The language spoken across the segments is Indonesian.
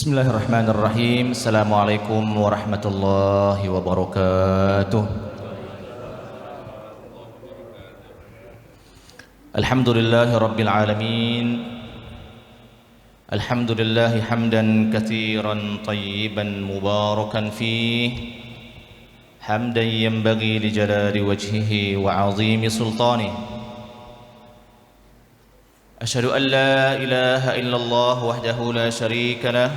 Bismillahirrahmanirrahim. Assalamualaikum warahmatullahi wabarakatuh. Alhamdulillahi rabbil alamin. Alhamdulillahi hamdan katsiran tayyiban mubarakan fih. Hamdan yanbaghi li jalali wajhihi wa 'azimi sultanihi. أشهد أن لا إله إلا الله وحده لا شريك له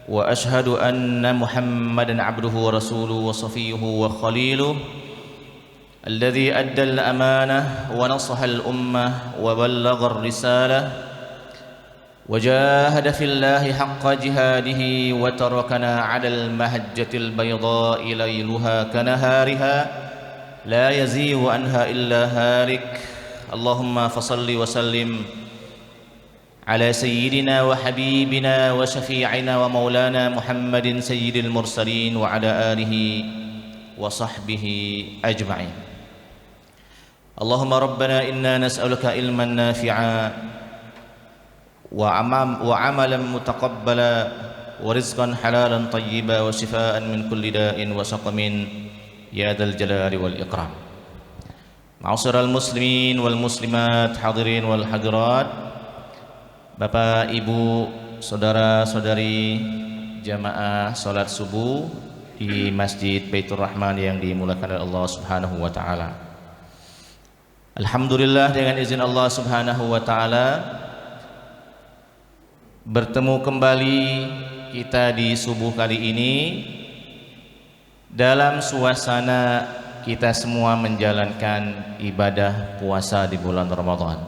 وأشهد أن محمدًا عبده ورسوله وصفيه وخليله الذي أدى الأمانة ونصح الأمة وبلغ الرسالة وجاهد في الله حق جهاده وتركنا على المهجة البيضاء ليلها كنهارها لا يزيغ عنها إلا هالك. اللهم فصل وسلم على سيدنا وحبيبنا وشفيعنا ومولانا محمد سيد المرسلين وعلى آله وصحبه أجمعين. اللهم ربنا إنا نسألك علما نافعا وعملا متقبلا ورزقا حلالا طيبا وشفاء من كل داء وسقم يا ذا الجلال والإكرام. Ma'asyiral muslimin wal muslimat, hadirin wal hadirat, Bapak, Ibu, saudara-saudari jamaah salat subuh di Masjid Baitur Rahman yang dimuliakan oleh Allah Subhanahu wa taala. Alhamdulillah, dengan izin Allah Subhanahu wa taala bertemu kembali kita di subuh kali ini dalam suasana kita semua menjalankan ibadah puasa di bulan Ramadan.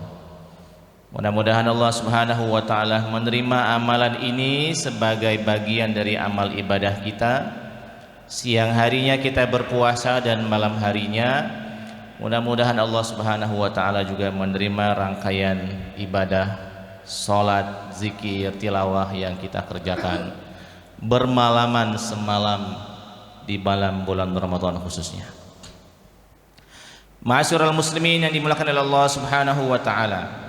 Mudah-mudahan Allah Subhanahu wa taala menerima amalan ini sebagai bagian dari amal ibadah kita. Siang harinya kita berpuasa dan malam harinya mudah-mudahan Allah Subhanahu wa taala juga menerima rangkaian ibadah salat, zikir, tilawah yang kita kerjakan bermalaman semalam di malam bulan Ramadan khususnya. Ma'asyiral muslimin yang dimuliakan oleh Allah Subhanahu wa taala.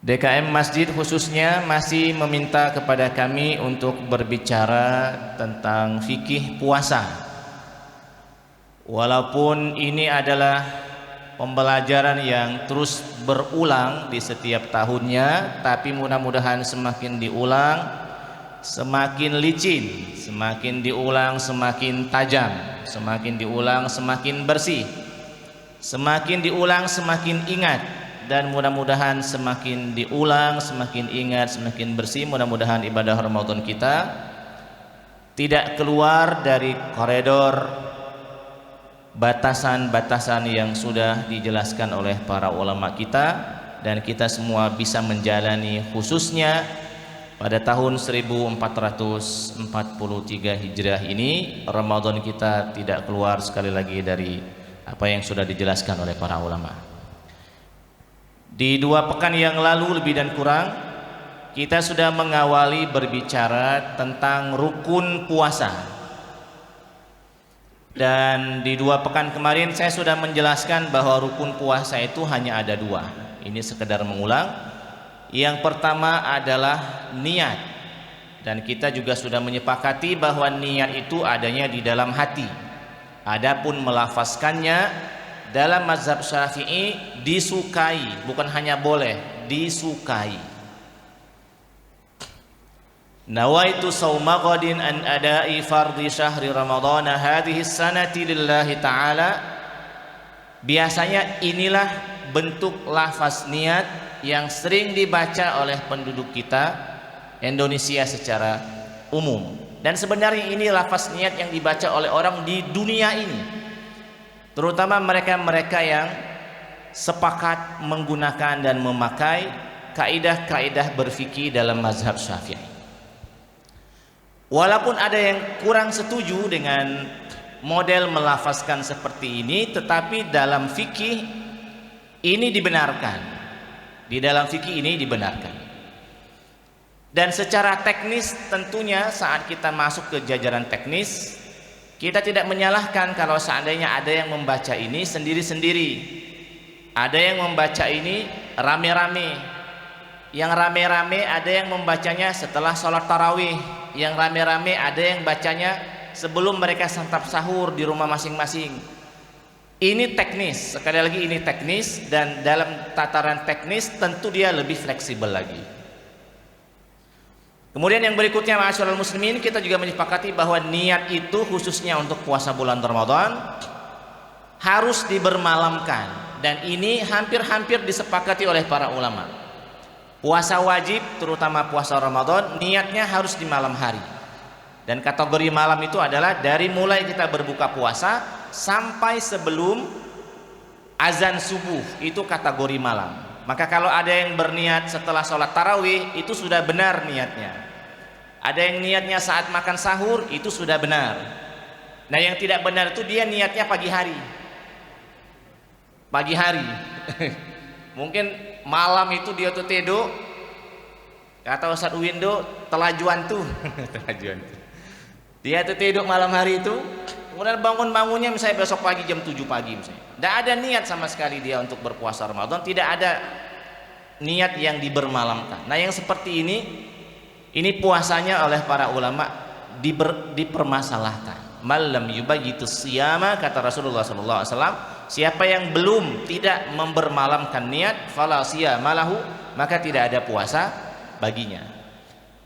DKM Masjid khususnya masih meminta kepada kami untuk berbicara tentang fikih puasa. Walaupun ini adalah pembelajaran yang terus berulang di setiap tahunnya, tapi mudah-mudahan semakin diulang semakin licin, semakin diulang semakin tajam, semakin diulang semakin bersih, semakin diulang semakin ingat, dan mudah-mudahan semakin diulang semakin ingat semakin bersih. Mudah-mudahan ibadah Ramadan kita tidak keluar dari koridor batasan-batasan yang sudah dijelaskan oleh para ulama kita, dan kita semua bisa menjalani khususnya pada tahun 1443 Hijriah ini Ramadan kita tidak keluar sekali lagi dari apa yang sudah dijelaskan oleh para ulama. Di 2 pekan yang lalu lebih dan kurang kita sudah mengawali berbicara tentang rukun puasa. Dan di 2 pekan kemarin saya sudah menjelaskan bahwa rukun puasa itu hanya ada 2. Ini sekedar mengulang. Yang pertama adalah niat, dan kita juga sudah menyepakati bahwa niat itu adanya di dalam hati. Adapun melafazkannya dalam mazhab Syafi'i disukai, bukan hanya boleh, disukai. Nawaitu shauma ghadin an ada'i fardhi syahri ramadhan hadhihi sanati lillahi ta'ala. Biasanya inilah bentuk lafaz niat yang sering dibaca oleh penduduk kita Indonesia secara umum, dan sebenarnya ini lafaz niat yang dibaca oleh orang di dunia ini, terutama mereka-mereka yang sepakat menggunakan dan memakai kaidah-kaidah berfikih dalam mazhab Syafi'i. Walaupun ada yang kurang setuju dengan model melafazkan seperti ini, tetapi dalam fikih ini dibenarkan. Di dalam fikih ini dibenarkan. Dan secara teknis tentunya saat kita masuk ke jajaran teknis, kita tidak menyalahkan kalau seandainya ada yang membaca ini sendiri-sendiri, ada yang membaca ini rame-rame, Yang rame-rame ada yang membacanya setelah sholat tarawih, yang rame-rame ada yang bacanya sebelum mereka santap sahur di rumah masing-masing. Ini teknis, sekali lagi ini teknis, dan dalam tataran teknis tentu dia lebih fleksibel lagi. Kemudian yang berikutnya, ma'asyiral muslimin, kita juga menyepakati bahwa niat itu khususnya untuk puasa bulan Ramadan harus dibermalamkan, dan ini hampir-hampir disepakati oleh para ulama. Puasa wajib, terutama puasa Ramadan, niatnya harus di malam hari. Dan kategori malam itu adalah dari mulai kita berbuka puasa sampai sebelum azan subuh, itu kategori malam. Maka kalau ada yang berniat setelah sholat tarawih, itu sudah benar niatnya. Ada yang niatnya saat makan sahur, itu sudah benar. Nah, yang tidak benar itu dia niatnya pagi hari. Pagi hari. Mungkin malam itu dia tuh tidur, kata Ustadz Windo, telajuan tuh. Telajuan tuh. Dia tuh tidur malam hari itu, kemudian bangunnya misalnya besok pagi jam 7 pagi misalnya. Tidak ada niat sama sekali dia untuk berpuasa Ramadan, tidak ada niat yang dibermalamkan. Nah, yang seperti ini puasanya oleh para ulama dipermasalahkan. Malam yubayitu siyama, kata Rasulullah SAW, siapa yang belum tidak membermalamkan niat, fala siyama lahu, maka tidak ada puasa baginya.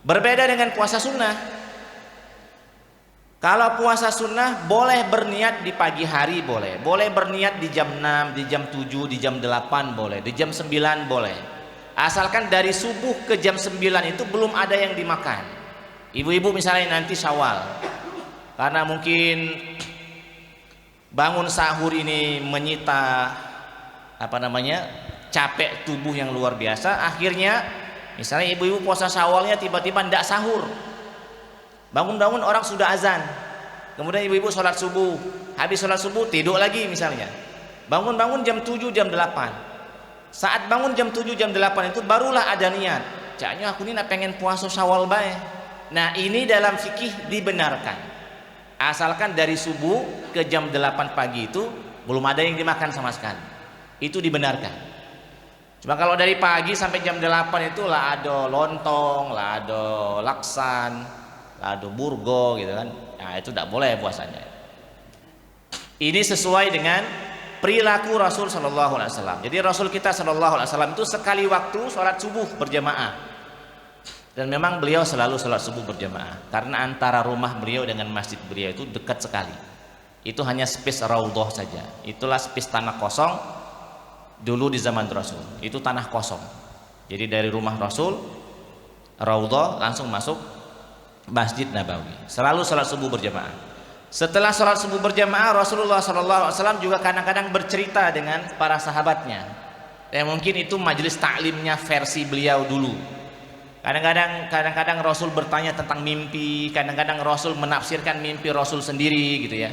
Berbeda dengan puasa sunnah. Kalau puasa sunnah boleh berniat di pagi hari, boleh berniat di jam 6, di jam 7, di jam 8 boleh, di jam 9 boleh. Asalkan dari subuh ke jam 9 itu belum ada yang dimakan. Ibu-ibu misalnya nanti Syawal, karena mungkin bangun sahur ini menyita capek tubuh yang luar biasa, akhirnya misalnya ibu-ibu puasa Syawalnya tiba-tiba tidak sahur. Bangun-bangun orang sudah azan, kemudian ibu-ibu sholat subuh, habis sholat subuh tidur lagi misalnya, bangun-bangun jam 7, jam 8. Saat bangun jam 7, jam 8 itu barulah ada niat, caknya aku ini nak pengen puasa Syawal bae. Nah, ini dalam fikih dibenarkan, asalkan dari subuh ke jam 8 pagi itu belum ada yang dimakan sama sekali, itu dibenarkan. Cuma kalau dari pagi sampai jam 8 itu lah ada lontong, lah ada laksan, lah ada burgo gitu kan, nah itu tidak boleh puasanya. Ini sesuai dengan perilaku Rasul Shallallahu Alaihi Wasallam. Jadi Rasul kita Shallallahu Alaihi Wasallam itu sekali waktu sholat subuh berjamaah, dan memang beliau selalu sholat subuh berjamaah karena antara rumah beliau dengan masjid beliau itu dekat sekali. Itu hanya space raudhah saja. Itulah space tanah kosong dulu di zaman Rasul. Itu tanah kosong. Jadi dari rumah Rasul, raudhah langsung masuk Masjid Nabawi. Selalu sholat subuh berjamaah. Setelah sholat subuh berjamaah, Rasulullah SAW juga kadang-kadang bercerita dengan para sahabatnya. Mungkin itu majelis taklimnya versi beliau dulu. Kadang-kadang Rasul bertanya tentang mimpi, kadang-kadang Rasul menafsirkan mimpi Rasul sendiri gitu ya.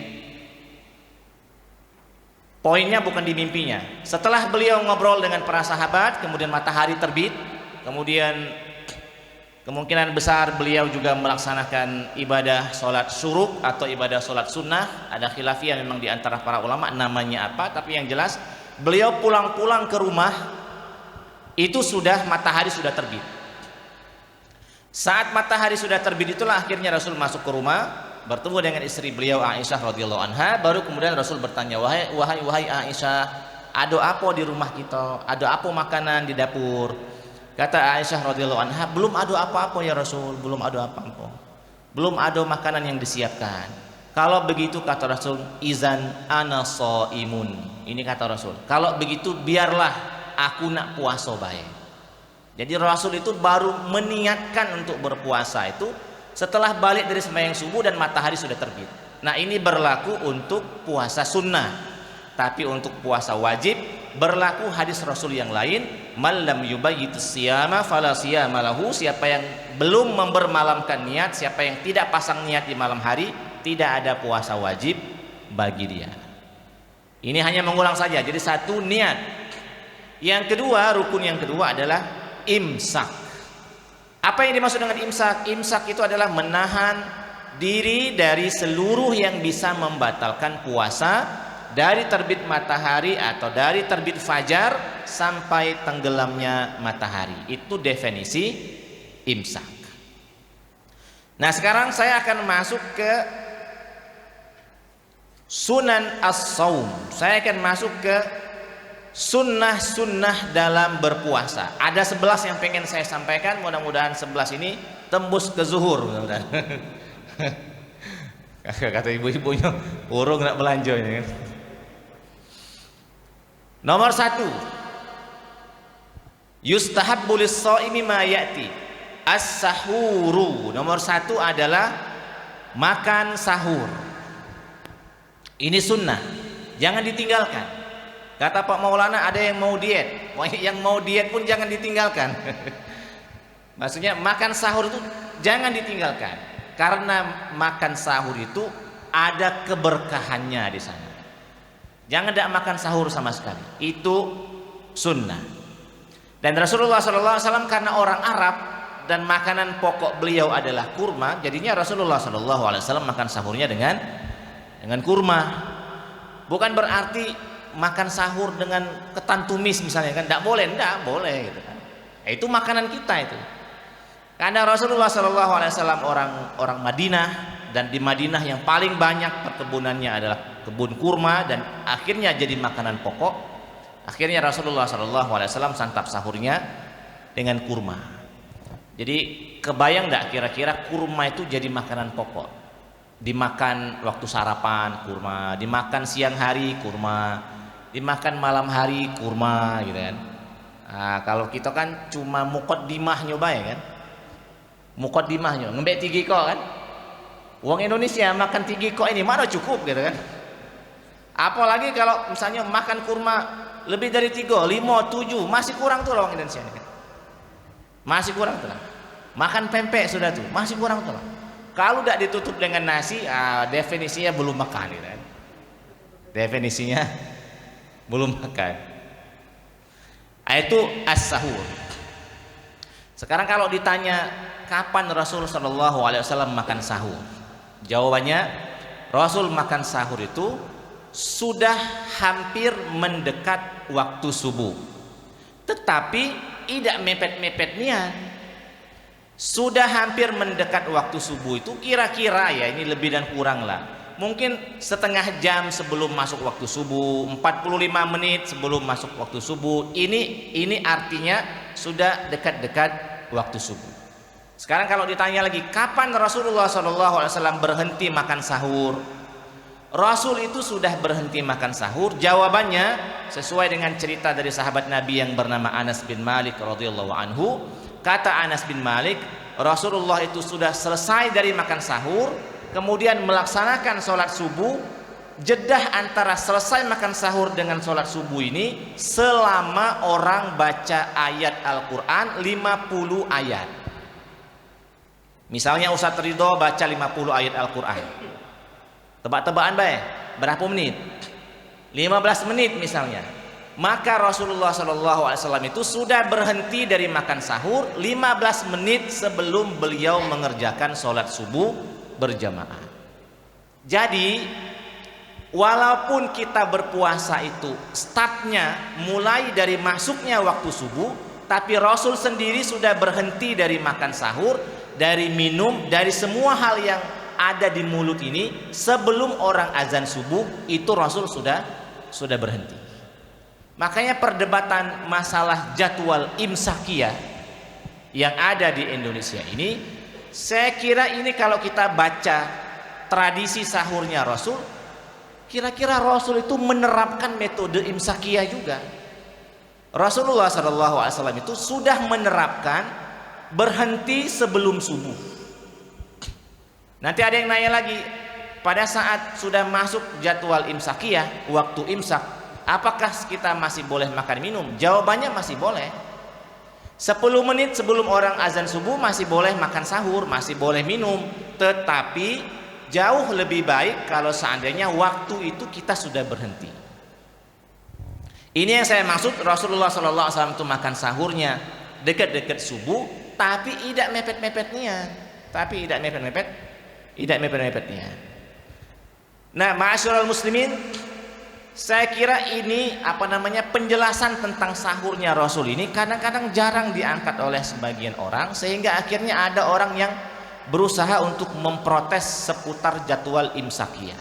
Poinnya bukan di mimpinya. Setelah beliau ngobrol dengan para sahabat, kemudian matahari terbit, kemudian kemungkinan besar beliau juga melaksanakan ibadah sholat syuruk atau ibadah sholat sunnah. Ada khilafiyah memang di antara para ulama namanya apa, tapi yang jelas beliau pulang-pulang ke rumah itu matahari sudah terbit. Saat matahari sudah terbit itulah akhirnya Rasul masuk ke rumah, bertemu dengan istri beliau Aisyah radhiyallahu anha. Baru kemudian Rasul bertanya, wahai Aisyah, ada apa di rumah kita? Ada apa makanan di dapur? Kata Aisyah radhiyallahu anha, belum ada apa-apa ya Rasul, belum ada apa-apa, belum ada makanan yang disiapkan. Kalau begitu kata Rasul, izan ana shaimun. Ini kata Rasul, kalau begitu biarlah aku nak puasa bae. Jadi Rasul itu baru meniatkan untuk berpuasa itu setelah balik dari sembahyang subuh dan matahari sudah terbit. Nah, ini berlaku untuk puasa sunnah. Tapi untuk puasa wajib berlaku hadis Rasul yang lain, malam yubayyit siyama fala siyama lahu. Siapa yang belum membermalamkan niat, siapa yang tidak pasang niat di malam hari, tidak ada puasa wajib bagi dia. Ini hanya mengulang saja. Jadi satu, niat. Yang kedua, rukun yang kedua adalah imsak. Apa yang dimaksud dengan imsak? Imsak itu adalah menahan diri dari seluruh yang bisa membatalkan puasa, dari terbit matahari atau dari terbit fajar sampai tenggelamnya matahari. Itu definisi imsak. Nah, sekarang saya akan masuk ke sunan as-saum. Saya akan masuk ke sunnah-sunnah dalam berpuasa. Ada 11 yang pengen saya sampaikan. Mudah-mudahan 11 ini tembus ke zuhur. Mudah-mudahan. Kata ibu-ibunya, urung nak belanja ini. Nomor 1, yustahabbu lis-shaimi ma ya'ti. As-sahuru. Nomor 1 adalah makan sahur. Ini sunnah, jangan ditinggalkan. Kata Pak Maulana, ada yang mau diet. Yang mau diet pun jangan ditinggalkan. Maksudnya makan sahur itu jangan ditinggalkan, karena makan sahur itu ada keberkahannya di sana. Jangan tidak makan sahur sama sekali. Itu sunnah. Dan Rasulullah SAW karena orang Arab dan makanan pokok beliau adalah kurma, jadinya Rasulullah SAW makan sahurnya dengan kurma. Bukan berarti makan sahur dengan ketan tumis misalnya, kan tidak boleh, gitu kan. Itu makanan kita itu. Karena Rasulullah SAW orang Madinah, dan di Madinah yang paling banyak perkebunannya adalah kebun kurma, dan akhirnya jadi makanan pokok. Akhirnya Rasulullah SAW santap sahurnya dengan kurma. Jadi kebayang enggak kira-kira kurma itu jadi makanan pokok? Dimakan waktu sarapan kurma, dimakan siang hari kurma, dimakan malam hari kurma, gitu kan. Nah, kalau kita kan cuma muqaddimah nyoba ya kan. Muqaddimah nyoba, ngembek 3 kok kan. Uang Indonesia makan 3 kok ini mana cukup gitu kan. Apalagi kalau misalnya makan kurma lebih dari 3, 5, 7, masih kurang tuh uang Indonesia ini kan. Masih kurang tuh lah. Makan pempek sudah tuh, masih kurang tuh lah. Kalau tidak ditutup dengan nasi, definisinya belum makan gitu kan. Definisinya belum makan. Itu as-sahur. Sekarang kalau ditanya kapan Rasul Shallallahu Alaihi Wasallam makan sahur, jawabannya Rasul makan sahur itu sudah hampir mendekat waktu subuh, tetapi tidak mepet-mepet niat. Sudah hampir mendekat waktu subuh itu kira-kira ya, ini lebih dan kurang lah, mungkin setengah jam sebelum masuk waktu subuh, 45 menit sebelum masuk waktu subuh. Ini artinya sudah dekat-dekat waktu subuh. Sekarang kalau ditanya lagi kapan Rasulullah SAW berhenti makan sahur, Rasul itu sudah berhenti makan sahur. Jawabannya sesuai dengan cerita dari sahabat Nabi yang bernama Anas bin Malik radhiyallahu anhu. Kata Anas bin Malik, Rasulullah itu sudah selesai dari makan sahur, kemudian melaksanakan sholat subuh. Jedah antara selesai makan sahur dengan sholat subuh ini selama orang baca ayat Al-Quran 50 ayat. Misalnya Ustadz Ridho baca 50 ayat Al-Quran, tebak-tebakan baik berapa menit? 15 menit misalnya. Maka Rasulullah SAW itu sudah berhenti dari makan sahur 15 menit sebelum beliau mengerjakan sholat subuh berjamaah. Jadi walaupun kita berpuasa itu startnya mulai dari masuknya waktu subuh, tapi Rasul sendiri sudah berhenti dari makan sahur, dari minum, dari semua hal yang ada di mulut ini sebelum orang azan subuh. Itu Rasul sudah berhenti. Makanya perdebatan masalah jadwal imsakiyah yang ada di Indonesia ini, saya kira ini kalau kita baca tradisi sahurnya Rasul, kira-kira Rasul itu menerapkan metode imsakiyah juga. Rasulullah SAW itu sudah menerapkan berhenti sebelum subuh. Nanti ada yang nanya lagi, pada saat sudah masuk jadwal imsakiyah, waktu imsak, apakah kita masih boleh makan minum? Jawabannya masih boleh. 10 menit sebelum orang azan subuh masih boleh makan sahur, masih boleh minum. Tetapi jauh lebih baik kalau seandainya waktu itu kita sudah berhenti. Ini yang saya maksud, Rasulullah SAW itu makan sahurnya dekat-dekat subuh, tapi tidak mepet-mepetnya. Nah, ma'asyiral muslimin, Saya kira ini penjelasan tentang sahurnya Rasul ini kadang-kadang jarang diangkat oleh sebagian orang, sehingga akhirnya ada orang yang berusaha untuk memprotes seputar jadwal imsakiyah.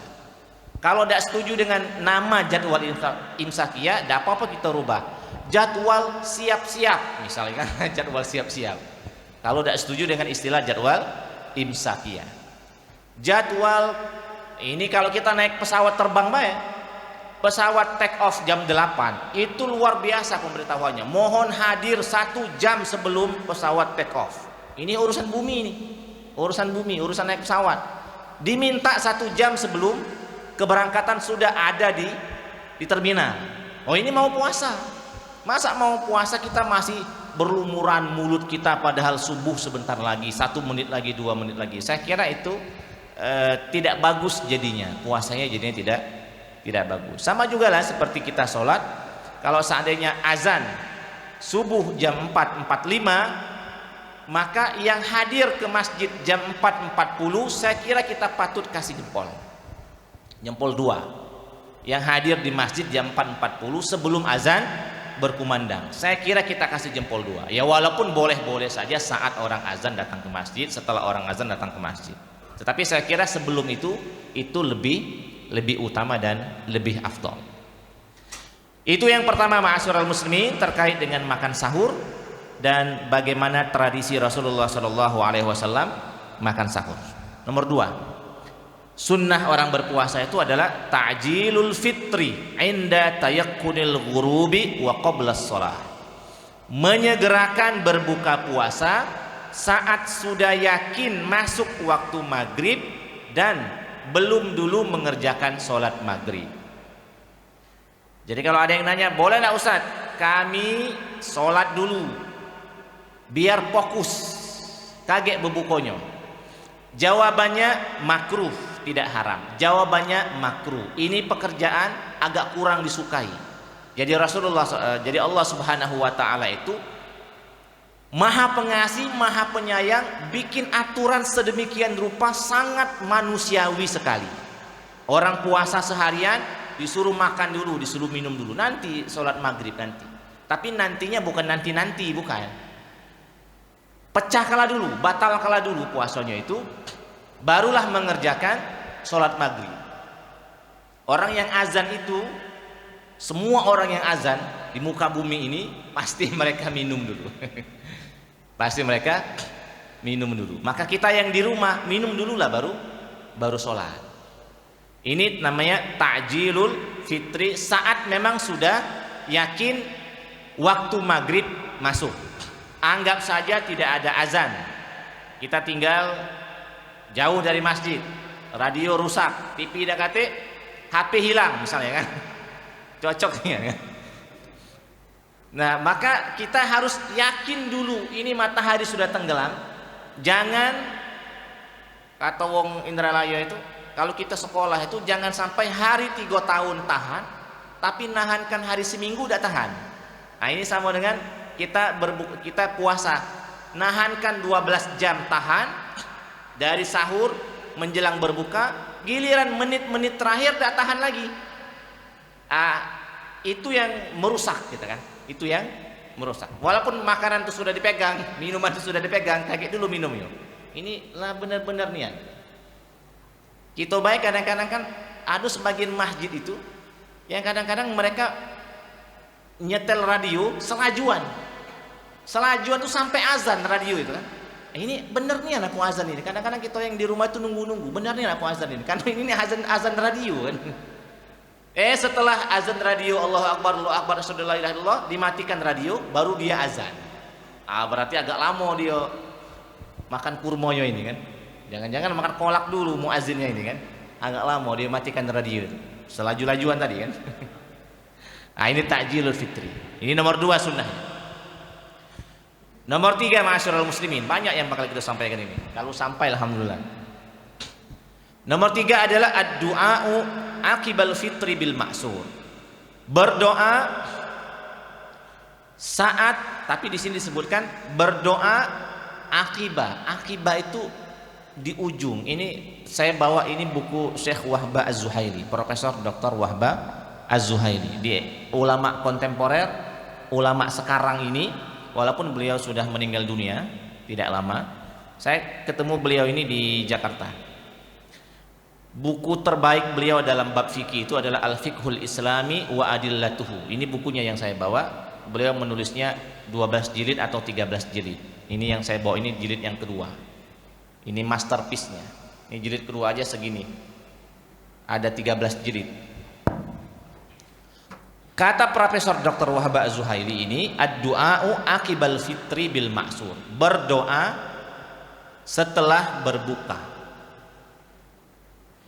Kalau tidak setuju dengan nama jadwal imsakiyah, tidak apa-apa kita rubah. Jadwal siap-siap misalnya kan, jadwal siap-siap. Kalau tidak setuju dengan istilah jadwal imsakiyah. Jadwal ini kalau kita naik pesawat terbang pesawat take off jam 8 itu luar biasa pemberitahuannya. Mohon hadir 1 jam sebelum pesawat take off. Ini urusan bumi ini. Urusan bumi, urusan naik pesawat. Diminta 1 jam sebelum keberangkatan sudah ada di terminal. Oh, ini mau puasa. Masa mau puasa kita masih berlumuran mulut kita padahal subuh sebentar lagi, 1 menit lagi, 2 menit lagi. Saya kira itu tidak bagus jadinya. Puasanya jadinya tidak bagus. Sama juga lah seperti kita sholat, kalau seandainya azan subuh jam 4.45, maka yang hadir ke masjid jam 4.40, saya kira kita patut kasih jempol 2. Yang hadir di masjid jam 4.40 sebelum azan berkumandang, saya kira kita kasih jempol 2. Ya walaupun boleh-boleh saja saat orang azan datang ke masjid, setelah orang azan datang ke masjid. Tetapi saya kira sebelum itu lebih utama dan lebih afdal. Itu yang pertama, ma'asyiral muslimin, terkait dengan makan sahur dan bagaimana tradisi Rasulullah SAW makan sahur. Nomor 2, sunnah orang berpuasa itu adalah ta'jilul fitri inda tayakkunil ghurubi wa qabla shalah. Menyegerakan berbuka puasa saat sudah yakin masuk waktu maghrib dan belum dulu mengerjakan sholat maghrib. Jadi kalau ada yang nanya, boleh nggak Ustaz kami sholat dulu biar fokus, kaget bebukonya? Jawabannya makruh, tidak haram. Jawabannya makruh. Ini pekerjaan agak kurang disukai. Jadi jadi Allah Subhanahu wa taala itu Maha Pengasih, Maha Penyayang, bikin aturan sedemikian rupa sangat manusiawi sekali. Orang puasa seharian disuruh makan dulu, disuruh minum dulu, nanti sholat maghrib nanti. Tapi nantinya bukan nanti-nanti, bukan. Pecah kalah dulu, batal kalah dulu puasanya itu, barulah mengerjakan sholat maghrib. Orang yang azan itu, semua orang yang azan di muka bumi ini pasti mereka minum dulu. Pasti mereka minum dulu. Maka kita yang di rumah minum dulu lah baru sholat. Ini namanya ta'jilul fitri saat memang sudah yakin waktu maghrib masuk. Anggap saja tidak ada azan, kita tinggal jauh dari masjid, radio rusak, TV dakate, HP hilang misalnya kan, cocoknya kan. Nah, maka kita harus yakin dulu ini matahari sudah tenggelam. Jangan kata wong Indralaya itu, kalau kita sekolah itu jangan sampai hari 3 tahun tahan, tapi nahankan hari seminggu udah tahan. Nah, ini sama dengan kita puasa, nahankan 12 jam tahan dari sahur menjelang berbuka, giliran menit-menit terakhir tidak tahan lagi. Itu yang merusak kita kan. Itu yang merusak. Walaupun makanan itu sudah dipegang, minuman itu sudah dipegang, kaget dulu minum yuk. Ini lah benar-benar niat. Kita baik kadang-kadang kan ada sebagian masjid itu yang kadang-kadang mereka nyetel radio selajuan itu sampai azan radio itu kan. Ini bener nih aku azan ini. Kadang-kadang kita yang di rumah itu nunggu-nunggu, bener nih aku azan ini. Karena ini azan radio kan. Setelah azan radio Allahu Akbar, asyhadu alla ilaha illallah, dimatikan radio, baru dia azan. Berarti agak lama dia makan kurmoyo ini kan. Jangan-jangan makan kolak dulu muazzinnya ini kan. Agak lama dia matikan radio itu. Selaju-lajuan tadi kan. Ini ta'jilul fitri. Ini nomor 2 sunnah. Nomor 3, ma'asyiral muslimin, banyak yang bakal kita sampaikan ini. Kalau sampai alhamdulillah. Nomor 3 adalah ad-du'a'u aqibal fitri bil ma'sur. Berdoa saat, tapi di sini disebutkan berdoa akibah. Akibah itu di ujung. Ini saya bawa ini buku Syekh Wahbah Az-Zuhaili, Profesor Dr. Wahbah Az-Zuhaili. Di ulama kontemporer, ulama sekarang ini, walaupun beliau sudah meninggal dunia tidak lama, saya ketemu beliau ini di Jakarta. Buku terbaik beliau dalam bab fikih itu adalah Al-Fiqhul Islami wa Adillatuhu. Ini bukunya yang saya bawa. Beliau menulisnya 12 jilid atau 13 jilid. Ini yang saya bawa, ini jilid yang kedua. Ini masterpiece-nya. Ini jilid kedua aja segini. Ada 13 jilid. Kata Profesor Dr. Wahab Az-Zuhaili ini, ad-du'a'u akibal fitri bil ma'sur. Berdoa setelah berbuka.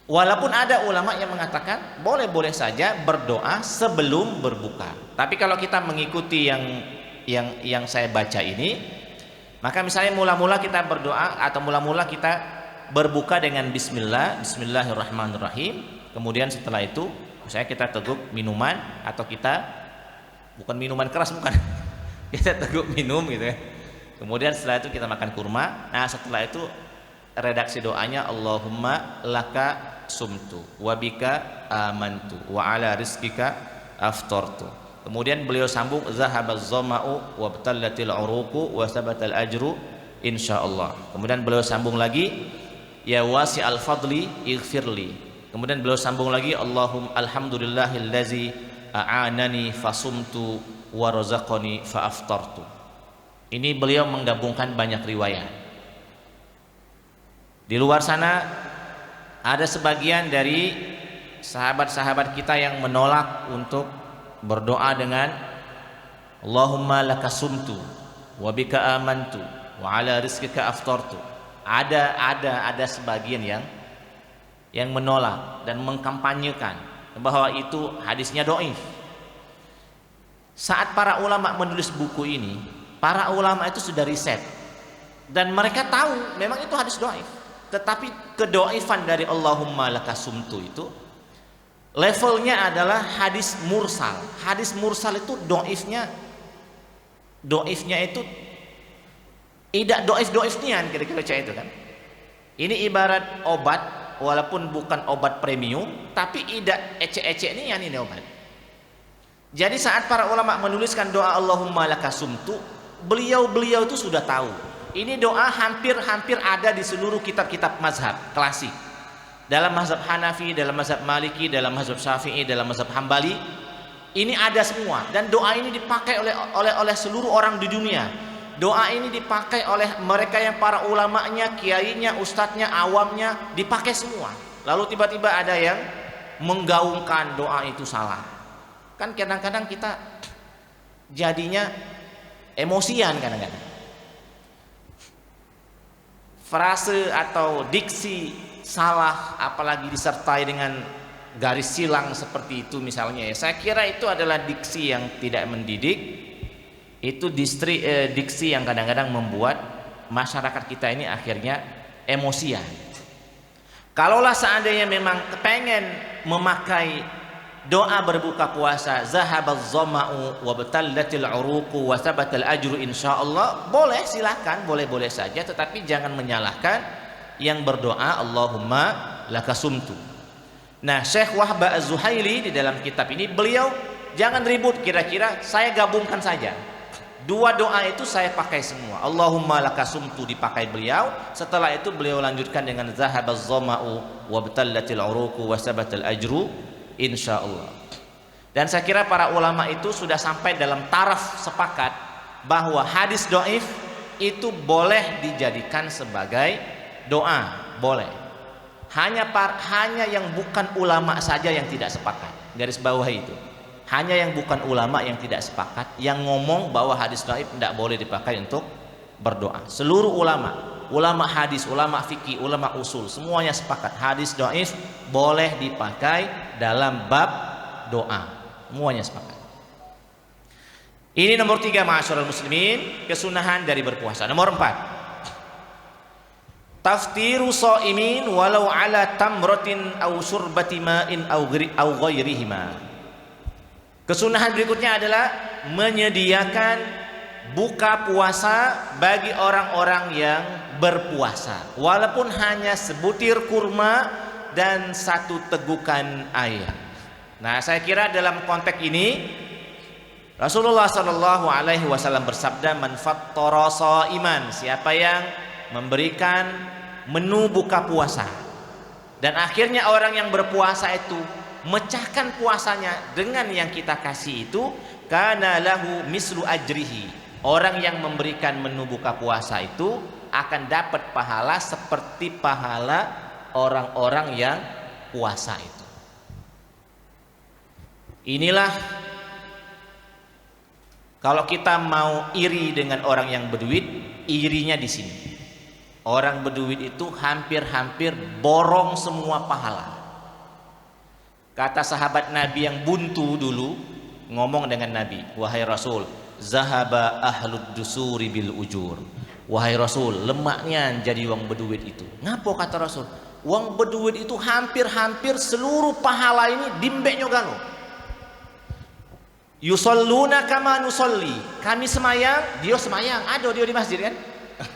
Walaupun ada ulama yang mengatakan boleh-boleh saja berdoa sebelum berbuka. Tapi kalau kita mengikuti yang saya baca ini, maka misalnya mula-mula kita berdoa atau mula-mula kita berbuka dengan Bismillahirrahmanirrahim. Kemudian setelah itu, misalnya kita teguk minuman atau kita bukan minuman keras bukan, kita teguk minum gitu ya. Kemudian setelah itu kita makan kurma. Nah setelah itu redaksi doanya Allahumma laka sumtu wabika amantu wa ala rizkika aftartu. Kemudian beliau sambung zahabaz zama'u wabtallatil uruqu wa sabatal ajru insyaallah. Kemudian beliau sambung lagi ya wasi'al fadli ighfirli. Kemudian beliau sambung lagi alhamdulillahillazi a'anani fasumtu wa razaqani fa aftartu. Ini beliau menggabungkan banyak riwayat. Di luar sana ada sebagian dari sahabat-sahabat kita yang menolak untuk berdoa dengan Allahumma laka sumtu wa bika amantu wa ala rizkika aftartu. Ada sebagian yang menolak dan mengkampanyekan bahwa itu hadisnya dhaif. Saat para ulama menulis buku ini, para ulama itu sudah riset dan mereka tahu memang itu hadis dhaif. Tetapi kedoifan dari Allahumma laka sumtu itu levelnya adalah hadis mursal. Hadis mursal itu doifnya itu tidak doif-doifnian kira-kira itu kan. Ini ibarat obat, walaupun bukan obat premium, tapi tidak ecek-ecek nian ini obat. Jadi saat para ulama menuliskan doa Allahumma laka sumtu, beliau itu sudah tahu. Ini doa hampir ada di seluruh kitab-kitab mazhab klasik. Dalam mazhab Hanafi, dalam mazhab Maliki, dalam mazhab Syafi'i, dalam mazhab Hambali, ini ada semua. Dan doa ini dipakai oleh seluruh orang di dunia. Doa ini dipakai oleh mereka yang para ulamanya, kiainya, ustadznya, awamnya, dipakai semua. Lalu tiba-tiba ada yang menggaungkan doa itu salah. Kan kadang-kadang kita jadinya emosian kadang-kadang. Frase atau diksi salah apalagi disertai dengan garis silang seperti itu misalnya ya, saya kira itu adalah diksi yang tidak mendidik. Itu diksi yang kadang-kadang membuat masyarakat kita ini akhirnya emosian. Kalaulah seandainya memang kepengen memakai doa berbuka puasa zahabaz zama'u wa batallatil uruqu wa sabatal ajru insyaallah, boleh, silakan, boleh-boleh saja, tetapi jangan menyalahkan yang berdoa Allahumma lakasumtu. Nah, Syekh Wahab Az-Zuhaili di dalam kitab ini beliau jangan ribut, kira-kira saya gabungkan saja. Dua doa itu saya pakai semua. Allahumma lakasumtu dipakai beliau, setelah itu beliau lanjutkan dengan zahabaz zama'u wa batallatil uruqu wa sabatal ajru insyaallah. Dan saya kira para ulama itu sudah sampai dalam taraf sepakat bahwa hadis dhaif itu boleh dijadikan sebagai doa, boleh. Hanya yang bukan ulama saja yang tidak sepakat. Garis bawah itu. Hanya yang bukan ulama yang tidak sepakat, yang ngomong bahwa hadis dhaif tidak boleh dipakai untuk berdoa. Seluruh ulama hadis, ulama fikih, ulama usul, semuanya sepakat hadis dhaif boleh dipakai dalam bab doa. Semuanya sepakat. Ini nomor 3 ma'asyiral muslimin, kesunahan dari berpuasa. Nomor 4, taftiru shaimin walau ala tamratin aw surbati ma'in aw ghairihima. Kesunahan berikutnya adalah menyediakan buka puasa bagi orang-orang yang berpuasa, walaupun hanya sebutir kurma dan 1 tegukan air. Nah, saya kira dalam konteks ini Rasulullah Shallallahu Alaihi Wasallam bersabda, "Man fattara shaiman," siapa yang memberikan menu buka puasa, dan akhirnya orang yang berpuasa itu mecahkan puasanya dengan yang kita kasih itu, kana lahu mislu ajrihi. Orang yang memberikan menu buka puasa itu akan dapat pahala seperti pahala orang-orang yang puasa itu. Inilah kalau kita mau iri dengan orang yang berduit, irinya di sini. Orang berduit itu hampir-hampir borong semua pahala. Kata sahabat Nabi yang buntu dulu, ngomong dengan Nabi, "Wahai Rasul, zahaba ahlud dusuri bil ujur." Wahai Rasul, lemaknya jadi uang berduit itu. Ngapo kata Rasul? Uang berduit itu hampir-hampir seluruh pahala ini dimbeknya galo. Yusalluna kama nusolli. Kami semayang, dia semayang. Ada dia di masjid kan?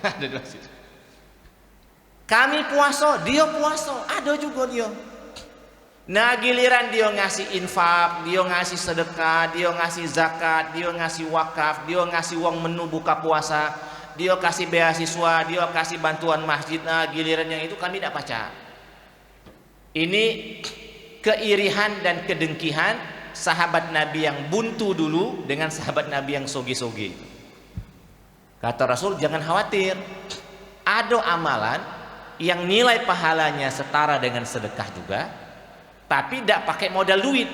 Ada di masjid. Kami puasa, dia puasa. Ada juga dia. Nah, giliran dia ngasih infak, dia ngasih sedekah, dia ngasih zakat, dia ngasih wakaf, dia ngasih uang menu buka puasa, dia kasih beasiswa, dia kasih bantuan masjid. Nah, giliran yang itu kami tidak baca. Ini keirihan dan kedengkian sahabat Nabi yang buntu dulu dengan sahabat Nabi yang soge-soge. Kata Rasul, jangan khawatir, ada amalan yang nilai pahalanya setara dengan sedekah juga, tapi tidak pakai modal duit.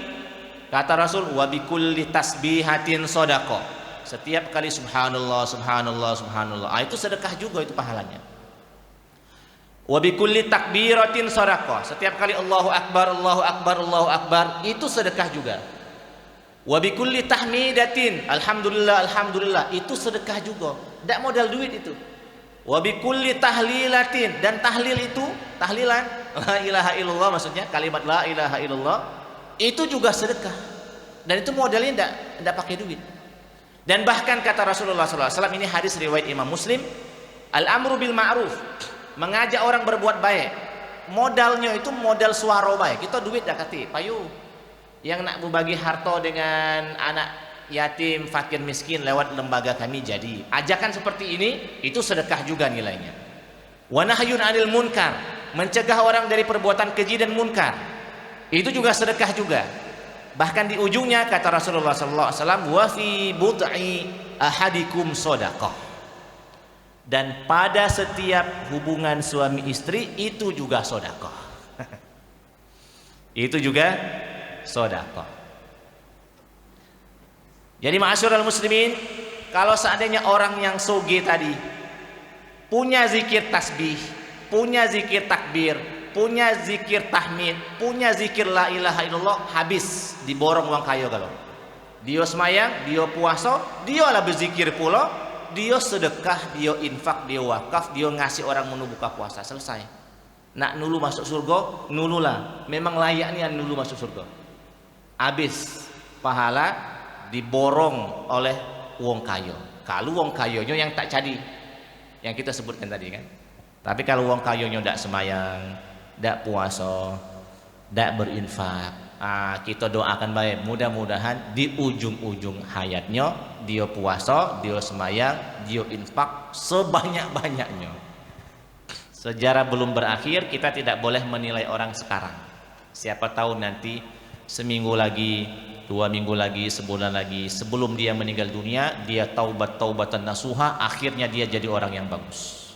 Kata Rasul, wa bikulli tasbihatin shadaqah. Setiap kali subhanallah, subhanallah, subhanallah, itu sedekah juga itu pahalanya. Wa bikulli takbiratin shadaqah. Setiap kali Allahu akbar, Allahu akbar, Allahu akbar, itu sedekah juga. Wa bikulli tahmidatin, alhamdulillah, alhamdulillah, itu sedekah juga. Tidak modal duit itu. Wa bikulli tahlilatin, dan tahlil itu, tahlilan la ilaha illallah, maksudnya kalimat la ilaha illallah, itu juga sedekah, dan itu modalnya tidak pakai duit. Dan bahkan kata Rasulullah SAW, ini hadis riwayat Imam Muslim, al-amru bil ma'ruf, mengajak orang berbuat baik, modalnya itu modal suara baik. Kita duit dah kati payu, yang nak berbagi harta dengan anak yatim, fakir, miskin lewat lembaga kami jadi. Ajakan seperti ini itu sedekah juga nilainya. Wa nahyun 'anil munkar, mencegah orang dari perbuatan keji dan munkar, itu juga sedekah juga. Bahkan di ujungnya kata Rasulullah sallallahu alaihi wasallam, wa fi bud'i ahadikum shadaqah. Dan pada setiap hubungan suami istri itu juga sedekah. Itu juga sedekah. Jadi ma'asyiral muslimin, kalau seandainya orang yang soge tadi punya zikir tasbih, punya zikir takbir, punya zikir tahmid, punya zikir la ilaha illallah, habis diborong uang kayo kalau. Dia semayang, dia puasa, dia lah berzikir pula, dia sedekah, dia infak, dia wakaf, dia ngasih orang menu buka puasa, selesai. Nak nulu masuk surga, nululah. Memang layaknya nulu masuk surga. Habis pahala diborong oleh wong kayo. Kalau wong kayonya yang tak jadi, yang kita sebutkan tadi kan. Tapi kalau wong kayonya tidak semayang, tidak puasa, tidak berinfak, kita doakan baik, mudah-mudahan di ujung-ujung hayatnya dia puasa, dia semayang, dia infak sebanyak-banyaknya. Sejarah belum berakhir, kita tidak boleh menilai orang sekarang. Siapa tahu nanti seminggu lagi, 2 minggu lagi, sebulan lagi, sebelum dia meninggal dunia, dia taubatan nasuha, akhirnya dia jadi orang yang bagus.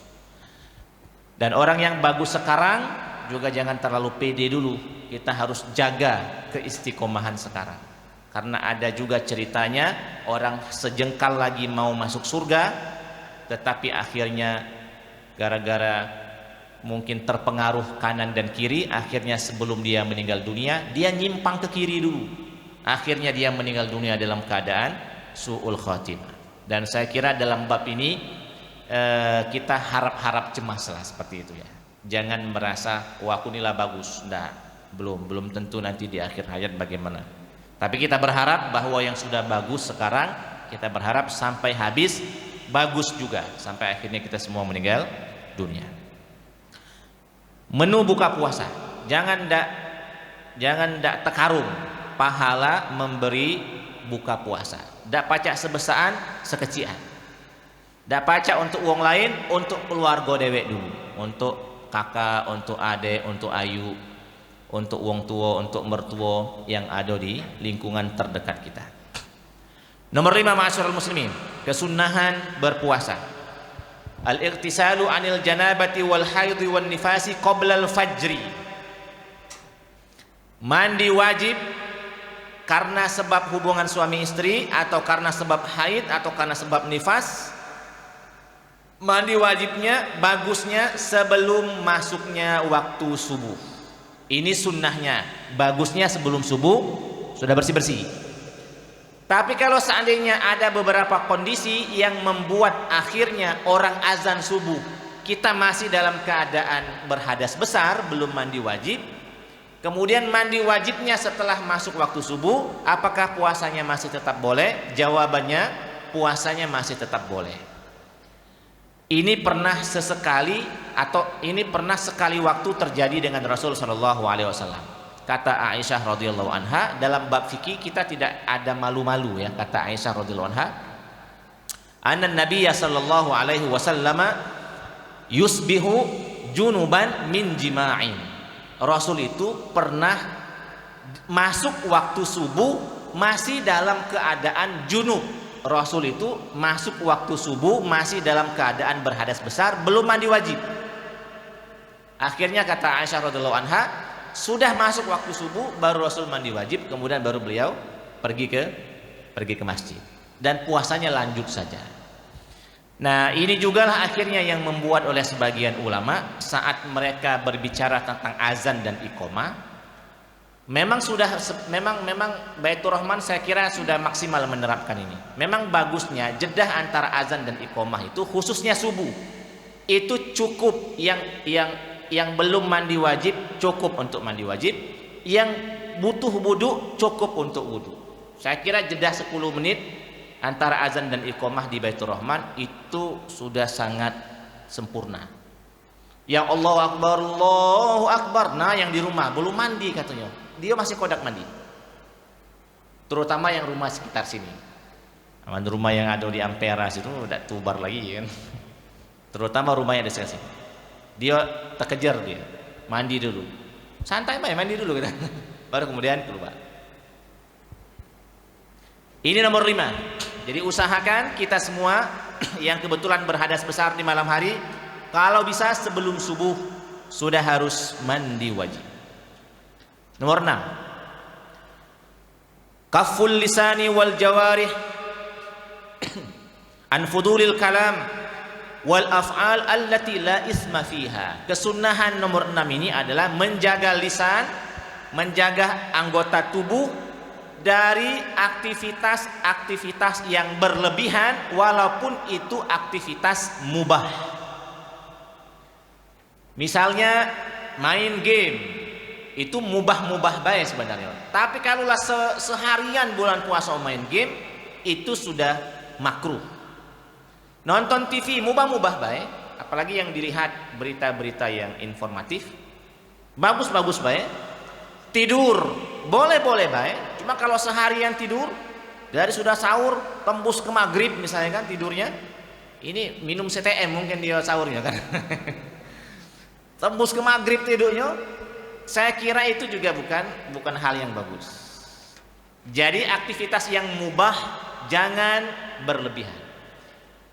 Dan orang yang bagus sekarang juga jangan terlalu pede dulu. Kita harus jaga keistiqomahan sekarang. Karena ada juga ceritanya orang sejengkal lagi mau masuk surga, tetapi akhirnya gara-gara mungkin terpengaruh kanan dan kiri, akhirnya sebelum dia meninggal dunia, dia nyimpang ke kiri dulu. Akhirnya dia meninggal dunia dalam keadaan su'ul khatimah. Dan saya kira dalam bab ini kita harap-harap cemas lah seperti itu ya. Jangan merasa wah aku nilai bagus. Enggak, belum tentu nanti di akhir hayat bagaimana. Tapi kita berharap bahwa yang sudah bagus sekarang, kita berharap sampai habis bagus juga, sampai akhirnya kita semua meninggal dunia. Menu buka puasa, jangan ndak tekarung. pahala memberi buka puasa. Dak pacak sebesaan sekecian. Dak pacak untuk uang lain, untuk keluarga dewek dulu, untuk kakak, untuk adik, untuk ayu, untuk uang tua, untuk mertua yang ada di lingkungan terdekat kita. Nomor 5, ma'asyiral muslimin, kesunahan berpuasa. Al-ightisalu 'anil janabati wal haidhi wan nifasi qabla al-fajri. Mandi wajib karena sebab hubungan suami istri, atau karena sebab haid, atau karena sebab nifas. Mandi wajibnya, bagusnya sebelum masuknya waktu subuh. Ini sunnahnya, bagusnya sebelum subuh sudah bersih-bersih. Tapi kalau seandainya ada beberapa kondisi yang membuat akhirnya orang azan subuh, kita masih dalam keadaan berhadas besar, belum mandi wajib, kemudian mandi wajibnya setelah masuk waktu subuh, apakah puasanya masih tetap boleh? Jawabannya, puasanya masih tetap boleh. Ini pernah sesekali, atau ini pernah sekali waktu terjadi dengan Rasul Shallallahu Alaihi Wasallam. Kata Aisyah radhiyallahu anha, dalam bab fikih kita tidak ada malu-malu ya. Kata Aisyah radhiyallahu anha, anna Nabiya sallallahu alaihi wasallam yusbihu junuban min jima'in. Rasul itu pernah masuk waktu subuh masih dalam keadaan junub. Rasul itu masuk waktu subuh masih dalam keadaan berhadas besar, belum mandi wajib. Akhirnya kata Aisyah radhiyallahu anha, sudah masuk waktu subuh baru Rasul mandi wajib, kemudian baru beliau pergi ke masjid, dan puasanya lanjut saja. Nah, ini jugalah akhirnya yang membuat oleh sebagian ulama saat mereka berbicara tentang azan dan iqamah, memang Baitur Rahman saya kira sudah maksimal menerapkan ini. Memang bagusnya jedah antara azan dan iqamah itu, khususnya subuh, itu cukup. Yang belum mandi wajib cukup untuk mandi wajib, yang butuh wudu cukup untuk wudu. Saya kira jedah 10 menit antara azan dan iqamah di Baitur Rahman itu sudah sangat sempurna. Yang Allahu Akbar, nah yang di rumah belum mandi katanya, dia masih kodak mandi. Terutama yang rumah sekitar sini. Rumah yang ada di Ampera situ udah tubar lagi kan. Terutama rumahnya di sini. Dia terkejar, dia mandi dulu. Santai mandi dulu kita. Baru kemudian keluar. Ini nomor 5. Jadi usahakan kita semua yang kebetulan berhadas besar di malam hari, kalau bisa sebelum subuh sudah harus mandi wajib. Nomor 6, kaful lisani wal jawarih an fudulil kalam wal af'al allati la isma fiha. Kesunahan nomor 6 ini adalah menjaga lisan, menjaga anggota tubuh dari aktivitas-aktivitas yang berlebihan, walaupun itu aktivitas mubah. Misalnya main game, itu mubah-mubah baik sebenarnya. Tapi kalau seharian bulan puasa main game, itu sudah makruh. Nonton TV mubah-mubah baik, apalagi yang dilihat berita-berita yang informatif, bagus-bagus baik. Tidur boleh-boleh baik, cuma kalau seharian tidur dari sudah sahur tembus ke maghrib misalnya kan tidurnya, ini minum CTM mungkin dia sahurnya kan. Tembus ke maghrib tidurnya, saya kira itu juga bukan hal yang bagus. Jadi aktivitas yang mubah jangan berlebihan.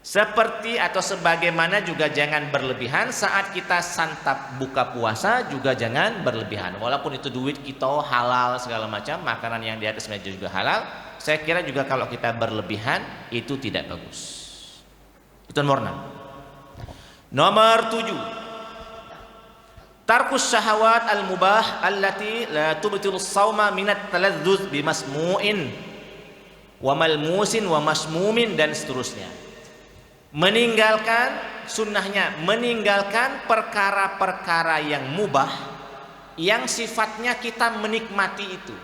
Seperti atau sebagaimana juga jangan berlebihan saat kita santap buka puasa, juga jangan berlebihan. Walaupun itu duit kita halal segala macam, makanan yang di atas meja juga halal, saya kira juga kalau kita berlebihan itu tidak bagus. Itu nomor 6. Nomor 7, tarkus syahawat al-mubah allati la tubtilu as-shauma minat taladzuz bimasmu'in wa malmusin wa masmumin dan seterusnya. Meninggalkan sunnahnya, meninggalkan perkara-perkara yang mubah yang sifatnya kita menikmati itu.